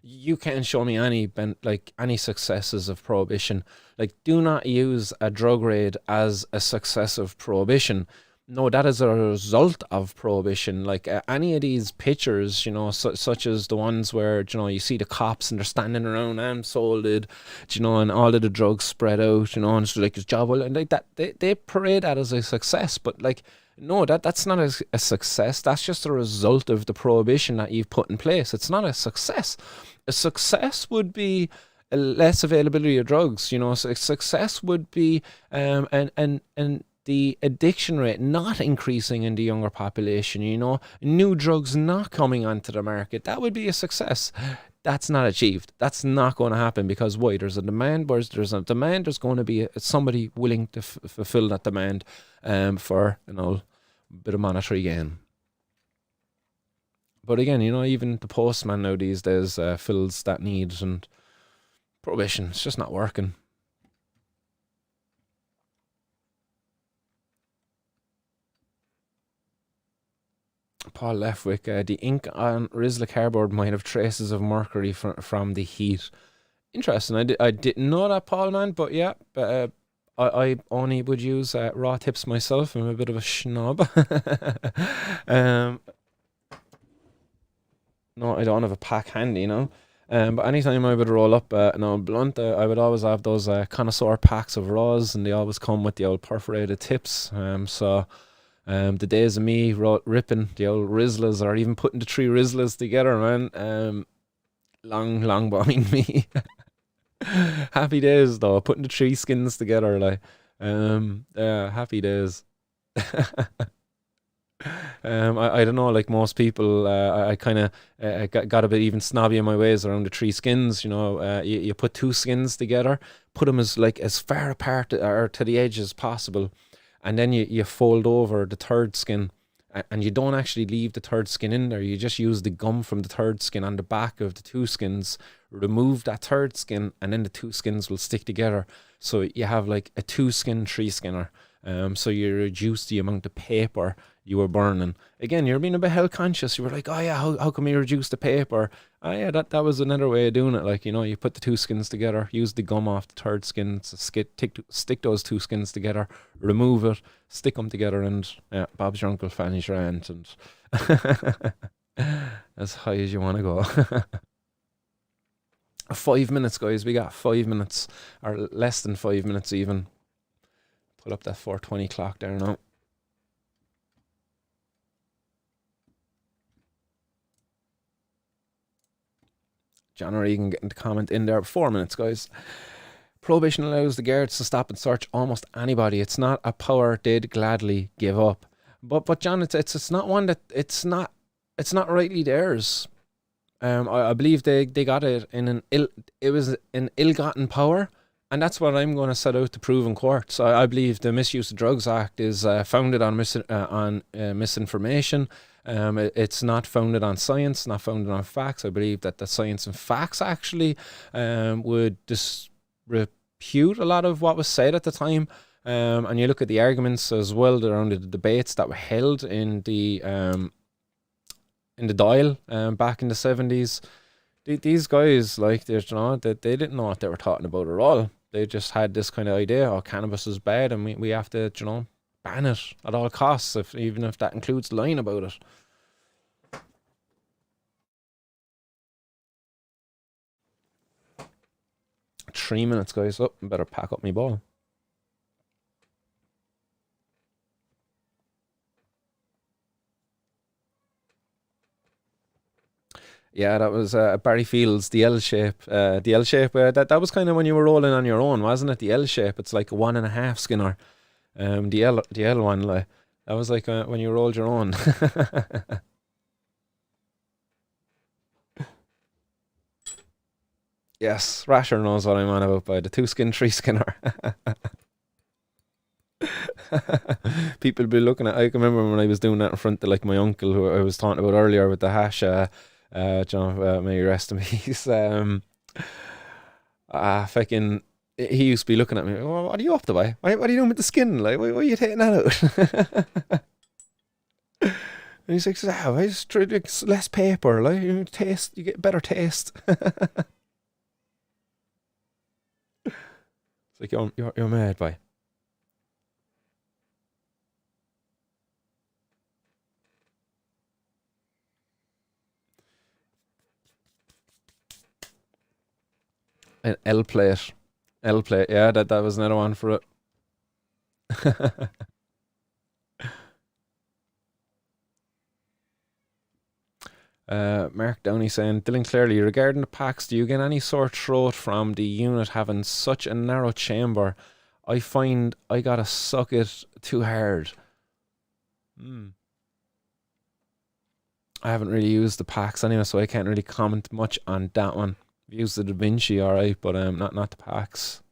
You can't show me any successes of prohibition. Like, do not use a drug raid as a success of prohibition. No, that is a result of prohibition. Like any of these pictures, such as the ones where you see the cops and they're standing around and sold it, and all of the drugs spread out, and it's like it's job well, and like that they parade that as a success, but like no, that's not a success. That's just a result of the prohibition that you've put in place. It's not a success. A success would be a less availability of drugs. So a success would be and the addiction rate not increasing in the younger population, new drugs not coming onto the market. That would be a success. That's not achieved. That's not going to happen because why? There's a demand. Whereas there's a demand, there's going to be somebody willing to fulfill that demand for a bit of monetary gain. But again, even the postman now these days fills that need, and prohibition, it's just not working. Paul Lefwick, the ink on Rizla cardboard might have traces of mercury from the heat. Interesting. I didn't know that, Paul, man, but yeah, I only would use raw tips myself. I'm a bit of a schnob. um, no, I don't have a pack handy, but anytime I would roll up blunt, I would always have those connoisseur packs of raws, and they always come with the old perforated tips. So the days of me ripping the old Rizlas, or even putting the three Rizlas together, man, long behind me. Happy days though, putting the three skins together, like, yeah, happy days. I don't know, like most people, I kind of got a bit even snobby in my ways around the three skins. You put two skins together, put them as far apart or to the edge as possible, and then you fold over the third skin, and you don't actually leave the third skin in there. You just use the gum from the third skin on the back of the two skins, remove that third skin, and then the two skins will stick together. So you have like a two skin, three skinner. So you reduce the amount of paper you were burning. Again, you're being a bit health conscious. You were like, oh yeah, how can we reduce the paper? Oh yeah, that was another way of doing it. Like, you put the two skins together, use the gum off the third skin, stick those two skins together, remove it, stick them together, and yeah, Bob's your uncle, Fanny's your aunt, and as high as you want to go. 5 minutes, guys. We got 5 minutes, or less than 5 minutes even. Pull up that 420 clock there now. John Regan getting the comment in there. 4 minutes, guys. Prohibition allows the guards to stop and search almost anybody. It's not a power they'd gladly give up. But John, it's not one that it's not rightly theirs. I believe they got it in it was an ill-gotten power, and that's what I'm going to set out to prove in court. So I believe the Misuse of Drugs Act is founded on misinformation. It's not founded on science, not founded on facts. I believe that the science and facts actually would repute a lot of what was said at the time. And you look at the arguments as well around the debates that were held in the Dial back in the 70s. These guys, like, they didn't know what they were talking about at all. They just had this kind of idea, oh, cannabis is bad, and we have to, ban it at all costs, even if that includes lying about it. Three minutes, guys. Oh, better pack up my ball. Yeah, that was Barry Fields, the L shape. The L shape, that was kind of when you were rolling on your own, wasn't it? The L shape, it's like a 1.5 skinner. The L one, like, that was like when you rolled your own. Yes, Rasher knows what I'm on about by the two skin, three skinner. People be looking at. I can remember when I was doing that in front of like my uncle, who I was talking about earlier with the hash. John, may you rest in peace. Fucking, he used to be looking at me. "Oh, what are you up to, boy? What are you doing with the skin? Like, why are you taking that out?" And he's like, I just try to less paper. Like, you get better taste. It's like you're mad, boy. An L plate. L plate. Yeah, that was another one for it. Mark Downey saying, Dylan Clearly, regarding the packs, do you get any sore throat from the unit having such a narrow chamber? I find I gotta suck it too hard. Hmm. I haven't really used the packs anyway, so I can't really comment much on that one. I've used the Da Vinci, alright, but not the packs.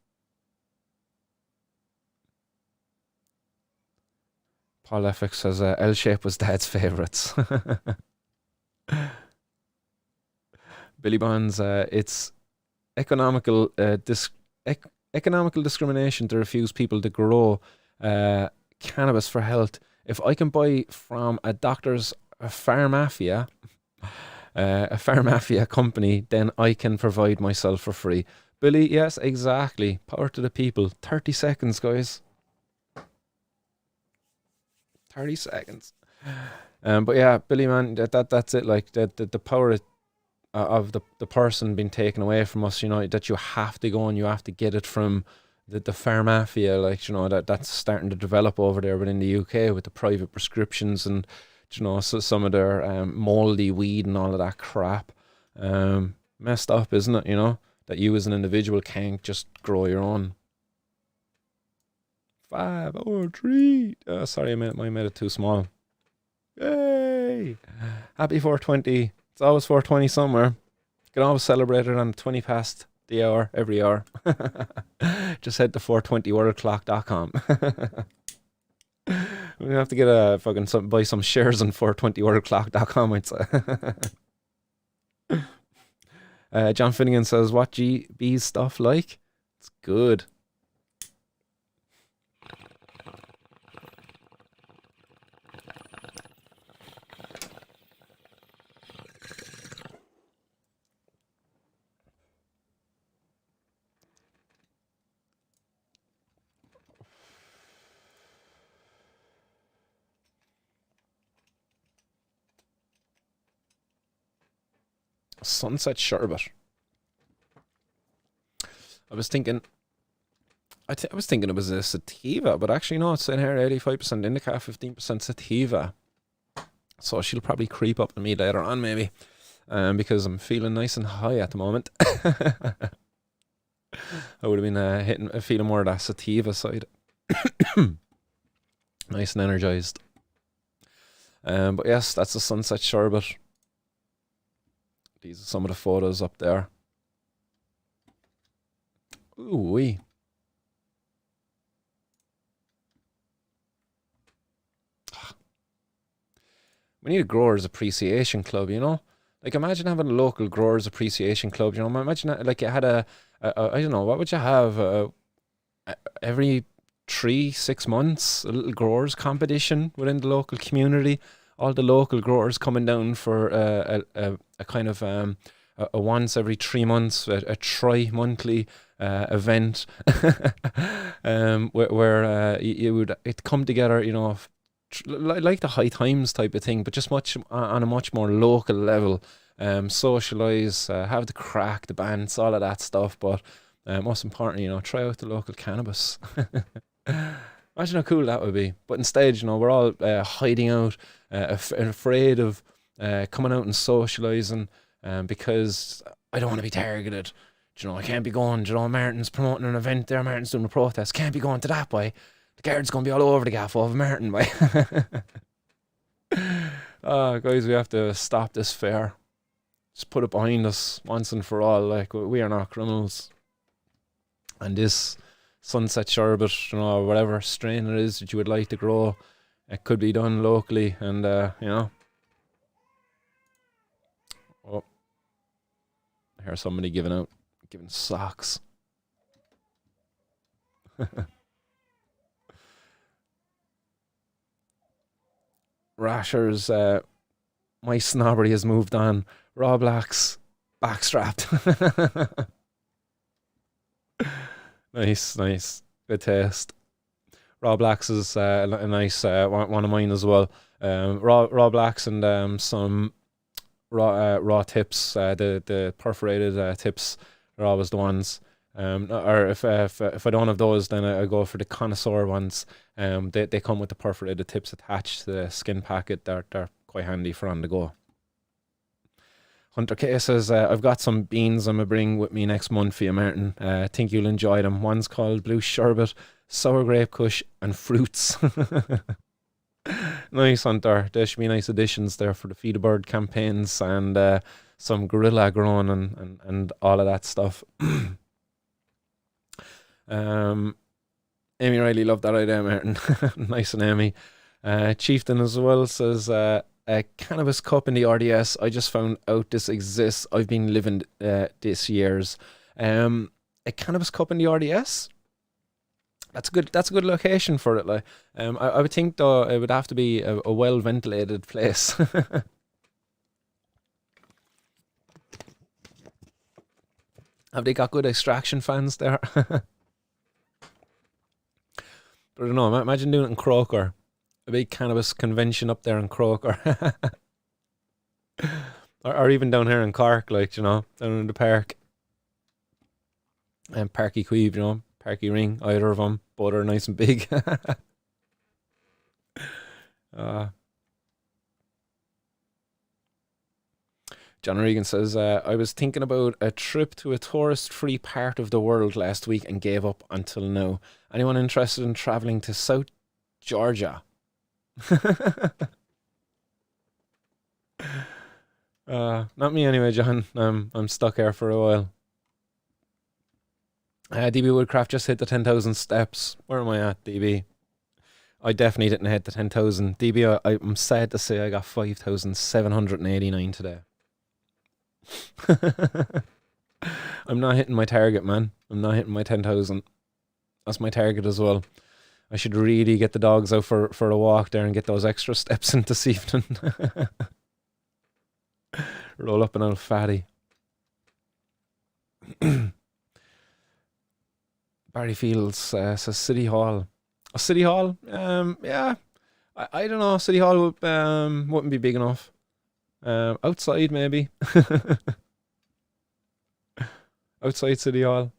Paul Effick says L shape was Dad's favourites. Billy Bonds, it's economical economical discrimination to refuse people to grow uh, cannabis for health. If I can buy from a doctor's pharmafia, a pharmafia company, then I can provide myself for free. Billy, yes, exactly. Power to the people. 30 seconds, guys. 30 seconds. But yeah, Billy, man, that's it. Like the power of the person being taken away from us, that you have to go and you have to get it from the fair mafia, like, that's starting to develop over there within the UK with the private prescriptions and, so some of their moldy weed and all of that crap. Messed up, isn't it, that you as an individual can't just grow your own. 5 or 3. Sorry, I made it too small. Yay! Happy 420. It's always 420 somewhere. You can always celebrate it on 20 past the hour, every hour. Just head to 420worldclock.com. We have to get buy some shares on 420worldclock.com, I'd say. John Finnegan says, what GB stuff like? It's good. Sunset Sherbet. I was thinking it was a sativa, but actually no, it's in here 85% indica, 15% sativa. So she'll probably creep up to me later on, maybe, because I'm feeling nice and high at the moment. I would have been feeling more of that sativa side. Nice and energized. But yes, that's the Sunset Sherbet. These are some of the photos up there. Ooh wee. We need a growers appreciation club, Like, imagine having a local growers appreciation club, Imagine like you had I don't know, what would you have? Every 3-6 months, a little growers competition within the local community. All the local growers coming down for a kind of a once every 3 months, a tri-monthly event, where it'd come together, like the High Times type of thing, but just much on a much more local level. Socialize, have the crack, the bands, all of that stuff. But most importantly, try out the local cannabis. Imagine how cool that would be. But instead, we're all hiding out, afraid of coming out and socializing, because I don't want to be targeted. I can't be going. Martin's promoting an event there. Martin's doing a protest. Can't be going to that, boy. The guards going to be all over the gaff of Martin, boy. Guys, we have to stop this fair. Just put it behind us once and for all. Like, we are not criminals. And this Sunset Sherbet, or whatever strain it is that you would like to grow, it could be done locally. And, Oh, I hear somebody giving socks. Rashers, my snobbery has moved on. Raw Blacks, backstrapped. Nice. Good taste. Raw Blacks is a nice one of mine as well. Raw Blacks and some raw tips, the perforated tips They're always the ones. Or if I don't have those, then I go for the connoisseur ones. They come with the perforated tips attached to the skin packet. They're quite handy for on the go. Hunter K says, I've got some beans I'm going to bring with me next month for you, Martin. I think you'll enjoy them. One's called Blue Sherbet, Sour Grape Kush, and Fruits. Nice, Hunter. There should be nice additions there for the Feed a Bird campaigns and some guerrilla growing and all of that stuff. Amy Riley, loved that idea, Martin. Nice and Amy. Chieftain as well says, a cannabis cup in the RDS. I just found out this exists. I've been living this years. A cannabis cup in the RDS. That's good. That's a good location for it. Like, I would think though it would have to be a well ventilated place. Have they got good extraction fans there? But I don't know. Imagine doing it in Croker. A big cannabis convention up there in Croker. or even down here in Cork, like, down in the park. And Parky Queeve, Parky Ring, either of them. Both are nice and big. John Regan says, I was thinking about a trip to a tourist-free part of the world last week and gave up until now. Anyone interested in traveling to South Georgia? Not me anyway, John. I'm stuck here for a while. DB Woodcraft just hit the 10,000 steps. Where am I at, DB? I definitely didn't hit the 10,000. DB, I'm sad to say I got 5,789 today. I'm not hitting my target, man. I'm not hitting my 10,000. That's my target as well. I should really get the dogs out for a walk there and get those extra steps in this evening. Roll up an old fatty. Barry Fields says City Hall. City Hall? Yeah. I don't know. City Hall wouldn't be big enough. Outside, maybe. Outside City Hall.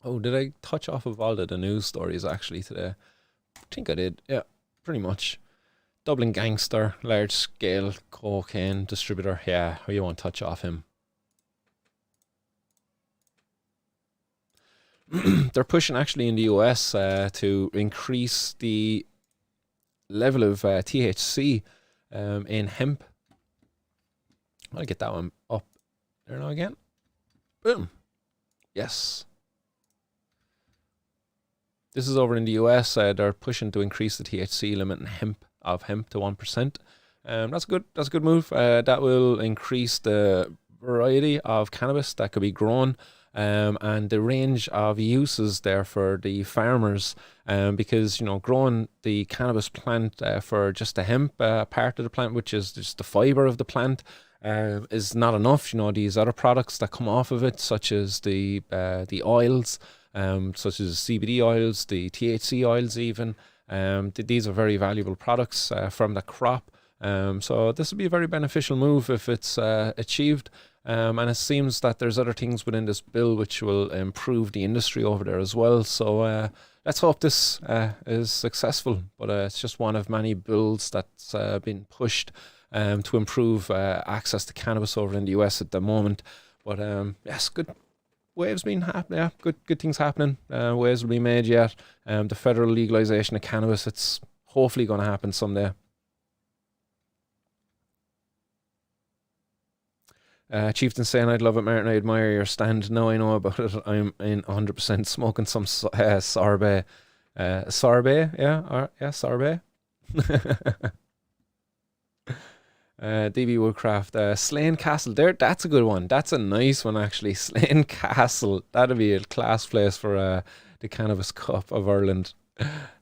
Oh, did I touch off of all of the news stories actually today? I think I did. Yeah, pretty much. Dublin gangster, large scale cocaine distributor. Yeah, you won't touch off him. They're pushing actually in the US to increase the level of THC in hemp. I'll get that one up there now again. Boom. Yes. This is over in the US. They're pushing to increase the THC limit in hemp to 1%. That's good. That's a good move. That will increase the variety of cannabis that could be grown. And the range of uses there for the farmers, because growing the cannabis plant for just the hemp part of the plant, which is just the fiber of the plant, is not enough. These other products that come off of it, such as the oils, such as CBD oils, the THC oils, even these are very valuable products from the crop. So this would be a very beneficial move if it's achieved. And it seems that there's other things within this bill which will improve the industry over there as well. So let's hope this is successful. But it's just one of many bills that's been pushed to improve access to cannabis over in the US at the moment. But yes, good waves being happening. Yeah, good things happening. Waves will be made yet. The federal legalization of cannabis, it's hopefully going to happen someday. Chieftain saying, I'd love it, Martin. I admire your stand. Now I know about it. I'm in 100% smoking some sorbet. Sorbet? Yeah, sorbet. DB Woodcraft. Slane Castle. That's a good one. That's a nice one, actually. Slane Castle. That'd be a class place for the Cannabis Cup of Ireland.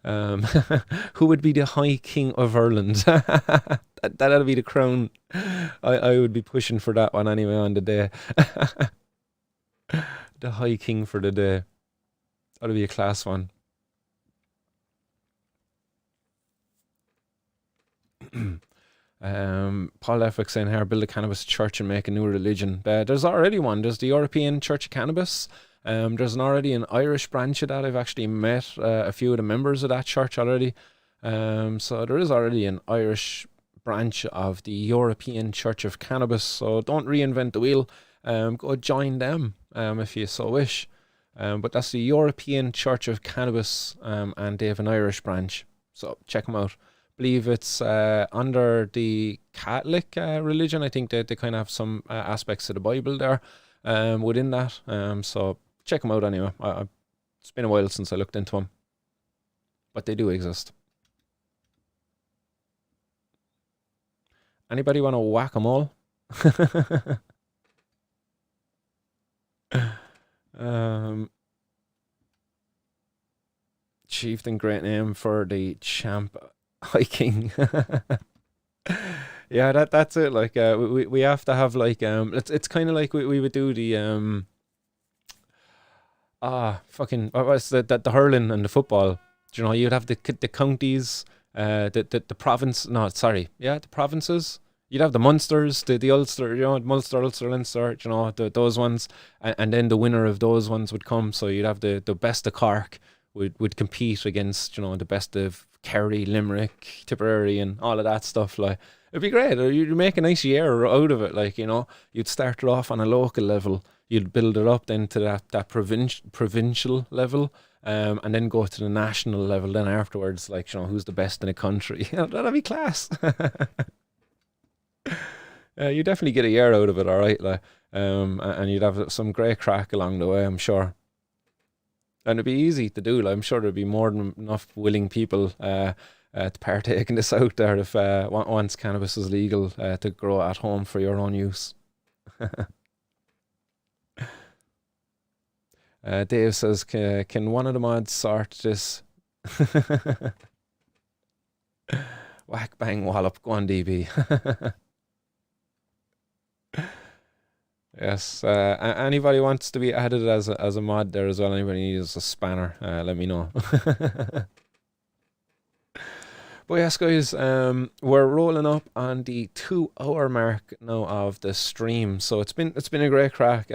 Who would be the High King of Ireland? That'd be the crown. I would be pushing for that one anyway on the day. The High King for the day. That'd be a class one. Paul Lefwick saying here, build a cannabis church and make a new religion. There's already one. There's the European Church of Cannabis. There's already an Irish branch of that. I've actually met a few of the members of that church already. So there is already an Irish branch of the European Church of Cannabis. So don't reinvent the wheel. Go join them if you so wish. But that's the European Church of Cannabis, and they have an Irish branch. So check them out. Believe it's under the Catholic religion. I think they kind of have some aspects of the Bible there within that. So check them out anyway. It's been a while since I looked into them, but they do exist. Anybody want to whack them all? Chieftain, great name for the champ hiking. Yeah, that's it. Like we have to have like it's kind of like we would do the fucking what was the hurling and the football. Do you know, you'd have the counties, the province. No, sorry, yeah, the provinces. You'd have the Munsters, the Ulster, you know, Munster, Ulster, Leinster, you know, those ones, and then the winner of those ones would come. So you'd have the best of Cork would compete against, you know, the best of Kerry, Limerick, Tipperary, and all of that stuff. Like, it'd be great. You'd make a nice year out of it. Like, you know, you'd start it off on a local level, you'd build it up then to that provincial level, and then go to the national level. Then afterwards, like, you know, who's the best in the country? You know, that'd be class. You definitely get a year out of it, all right. Like, and you'd have some great crack along the way, I'm sure. And it'd be easy to do. Like, I'm sure there'd be more than enough willing people to partake in this out there if once cannabis is legal to grow at home for your own use. Dave says, can one of the mods sort this? Whack, bang, wallop. Go on, DB. Yes. Anybody wants to be added as a mod there as well? Anybody needs a spanner? Let me know. But yes, guys, we're rolling up on the 2 hour mark now of the stream. So it's been a great crack.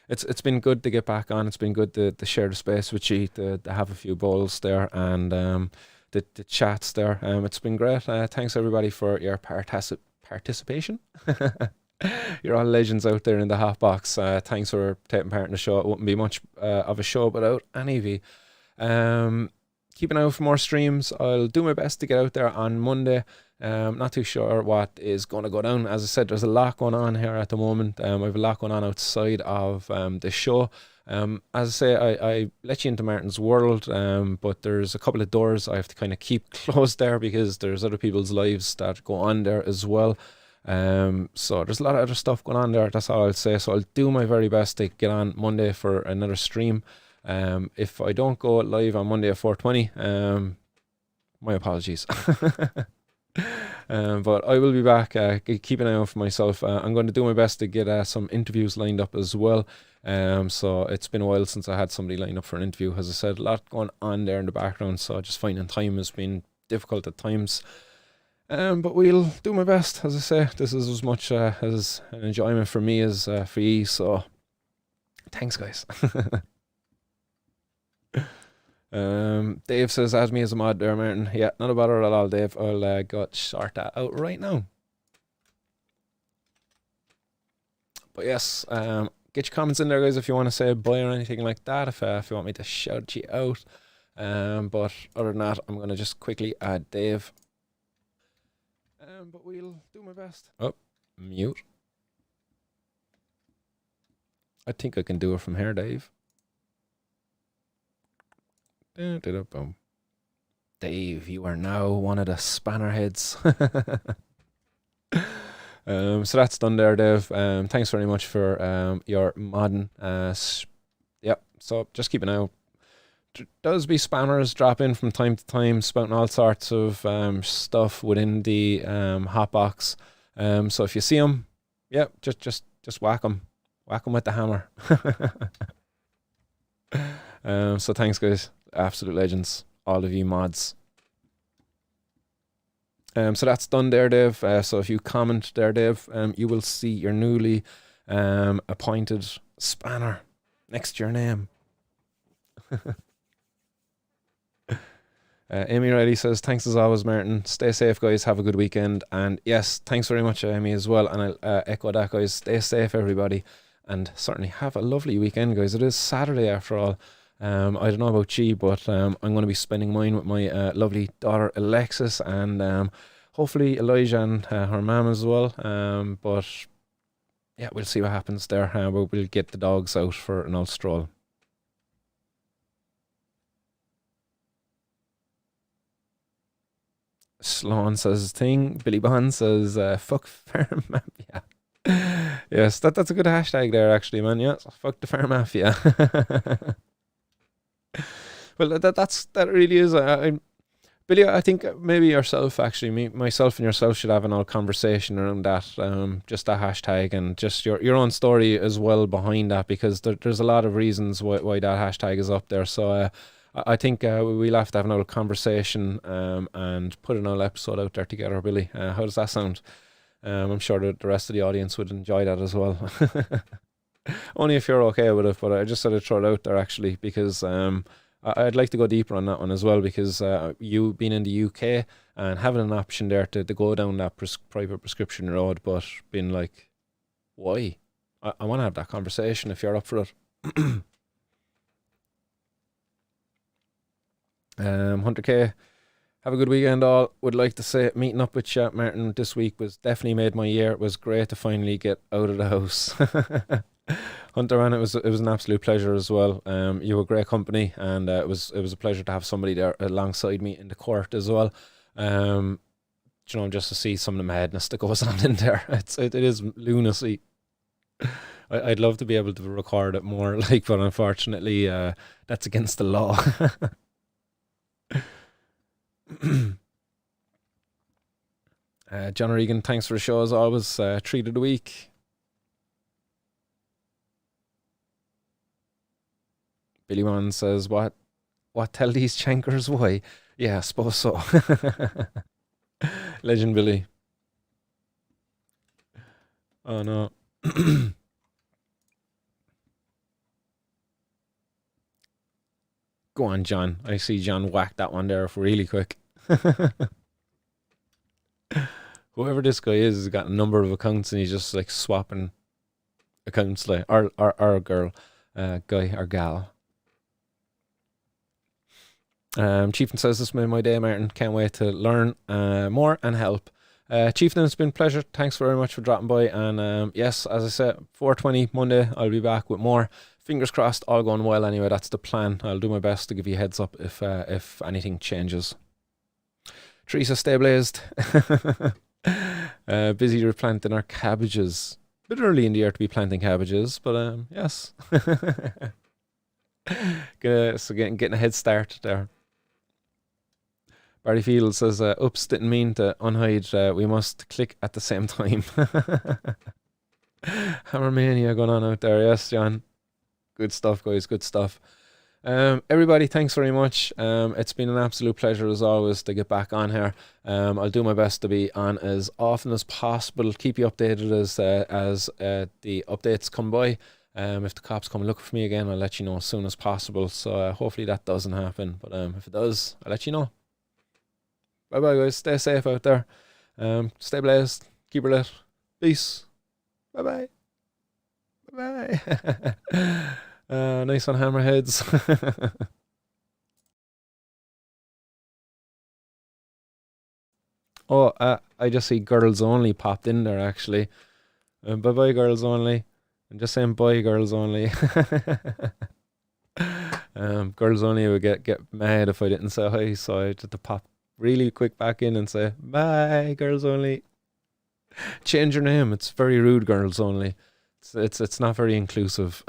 It's been good to get back on. It's been good to share the space with you, to have a few bowls there, and the chats there. It's been great. Thanks everybody for your participation. You're all legends out there in the hot box. Thanks for taking part in the show. It wouldn't be much of a show without any of you. Keep an eye out for more streams. I'll do my best to get out there on Monday. Not too sure what is going to go down. As I said, there's a lot going on here at the moment. I have a lot going on outside of the show. As I say, I let you into Martin's world, but there's a couple of doors I have to kind of keep closed there because there's other people's lives that go on there as well. So there's a lot of other stuff going on there. That's all I'll say. So I'll do my very best to get on Monday for another stream. If I don't go live on Monday at 4:20, my apologies. But I will be back. Keep an eye out for myself. I'm going to do my best to get some interviews lined up as well. So it's been a while since I had somebody lined up for an interview. As I said, a lot going on there in the background, so just finding time has been difficult at times. But we'll do my best. As I say, this is as much as an enjoyment for me as for you. So thanks, guys. Dave says, add me as a mod there, Martin. Yeah, not a bother at all, Dave. I'll go sort that out right now. But yes, get your comments in there, guys, if you want to say bye or anything like that, if you want me to shout you out. But other than that, I'm going to just quickly add Dave. But we'll do my best. Oh, mute. I think I can do it from here, Dave. Boom. Dave, you are now one of the spanner heads. So that's done there, Dave. Thanks very much for your modding. Yep, so just keep an eye out. There does be spammers drop in from time to time, spouting all sorts of stuff within the hotbox. So if you see them, yeah, just whack them with the hammer. So thanks, guys, absolute legends, all of you mods. So that's done there, Dave. So if you comment there, Dave, you will see your newly appointed spanner next to your name. Amy Riley says, thanks as always, Martin. Stay safe, guys. Have a good weekend. And yes, thanks very much, Amy, as well. And I'll echo that, guys. Stay safe, everybody. And certainly have a lovely weekend, guys. It is Saturday, after all. I don't know about you, but I'm going to be spending mine with my lovely daughter, Alexis, and hopefully Elijah and her mum as well. But yeah, we'll see what happens there. We'll get the dogs out for an old stroll. Sloan says thing. Billy Bond says fuck farm mafia. Yes, that's a good hashtag there, actually, man. Yeah, so fuck the farm mafia. Well, that really is. Billy, I think maybe yourself, actually, myself and yourself should have an old conversation around that. Just that hashtag and just your own story as well behind that, because there's a lot of reasons why that hashtag is up there. So I think we'll have to have another conversation and put another episode out there together, Billy. How does that sound? I'm sure that the rest of the audience would enjoy that as well. Only if you're okay with it, but I just sort of throw it out there, actually, because I'd like to go deeper on that one as well, because you being in the UK and having an option there to go down that private prescription road, but being like, why? I want to have that conversation if you're up for it. Hunter K, have a good weekend all. Would like to say meeting up with you, Martin, this week was definitely made my year. It was great to finally get out of the house. Hunter, man, it was an absolute pleasure as well. You were great company, and it was a pleasure to have somebody there alongside me in the court as well. Just to see some of the madness that goes on in there. It is lunacy. I'd love to be able to record it more, but unfortunately, that's against the law. John Regan, thanks for the show as always. Treat of the week. Billy Wan says, what tell these chankers why? Yeah, I suppose so. Legend Billy. Oh no. Go on, John. I see John whack that one there really quick. Whoever this guy is has got a number of accounts, and he's just like swapping accounts, like our girl, guy or gal. Chieftain says, this made my day, Martin. Can't wait to learn more and help. Chieftain, it's been a pleasure. Thanks very much for dropping by. And yes, as I said, 4:20 Monday, I'll be back with more. Fingers crossed, all going well anyway. That's the plan. I'll do my best to give you a heads up if anything changes. Teresa, stay blazed. Busy replanting our cabbages. A bit early in the year to be planting cabbages, but yes. So getting a head start there. Barry Field says, oops, didn't mean to unhide. We must click at the same time. Hammermania going on out there. Yes, John. Good stuff, guys. Good stuff. Everybody, thanks very much. It's been an absolute pleasure as always to get back on here. I'll do my best to be on as often as possible. Keep you updated as the updates come by. If the cops come looking for me again, I'll let you know as soon as possible. So hopefully that doesn't happen. But if it does, I'll let you know. Bye bye, guys. Stay safe out there. Stay blessed. Keep her lit. Peace. Bye bye. Bye bye. Nice one, hammerheads. Oh, I just see girls only popped in there, actually. Bye bye, girls only. I'm just saying bye, girls only. Girls only would get mad if I didn't say hi, so I had to pop really quick back in and say bye, girls only. Change your name. It's very rude, girls only. It's not very inclusive.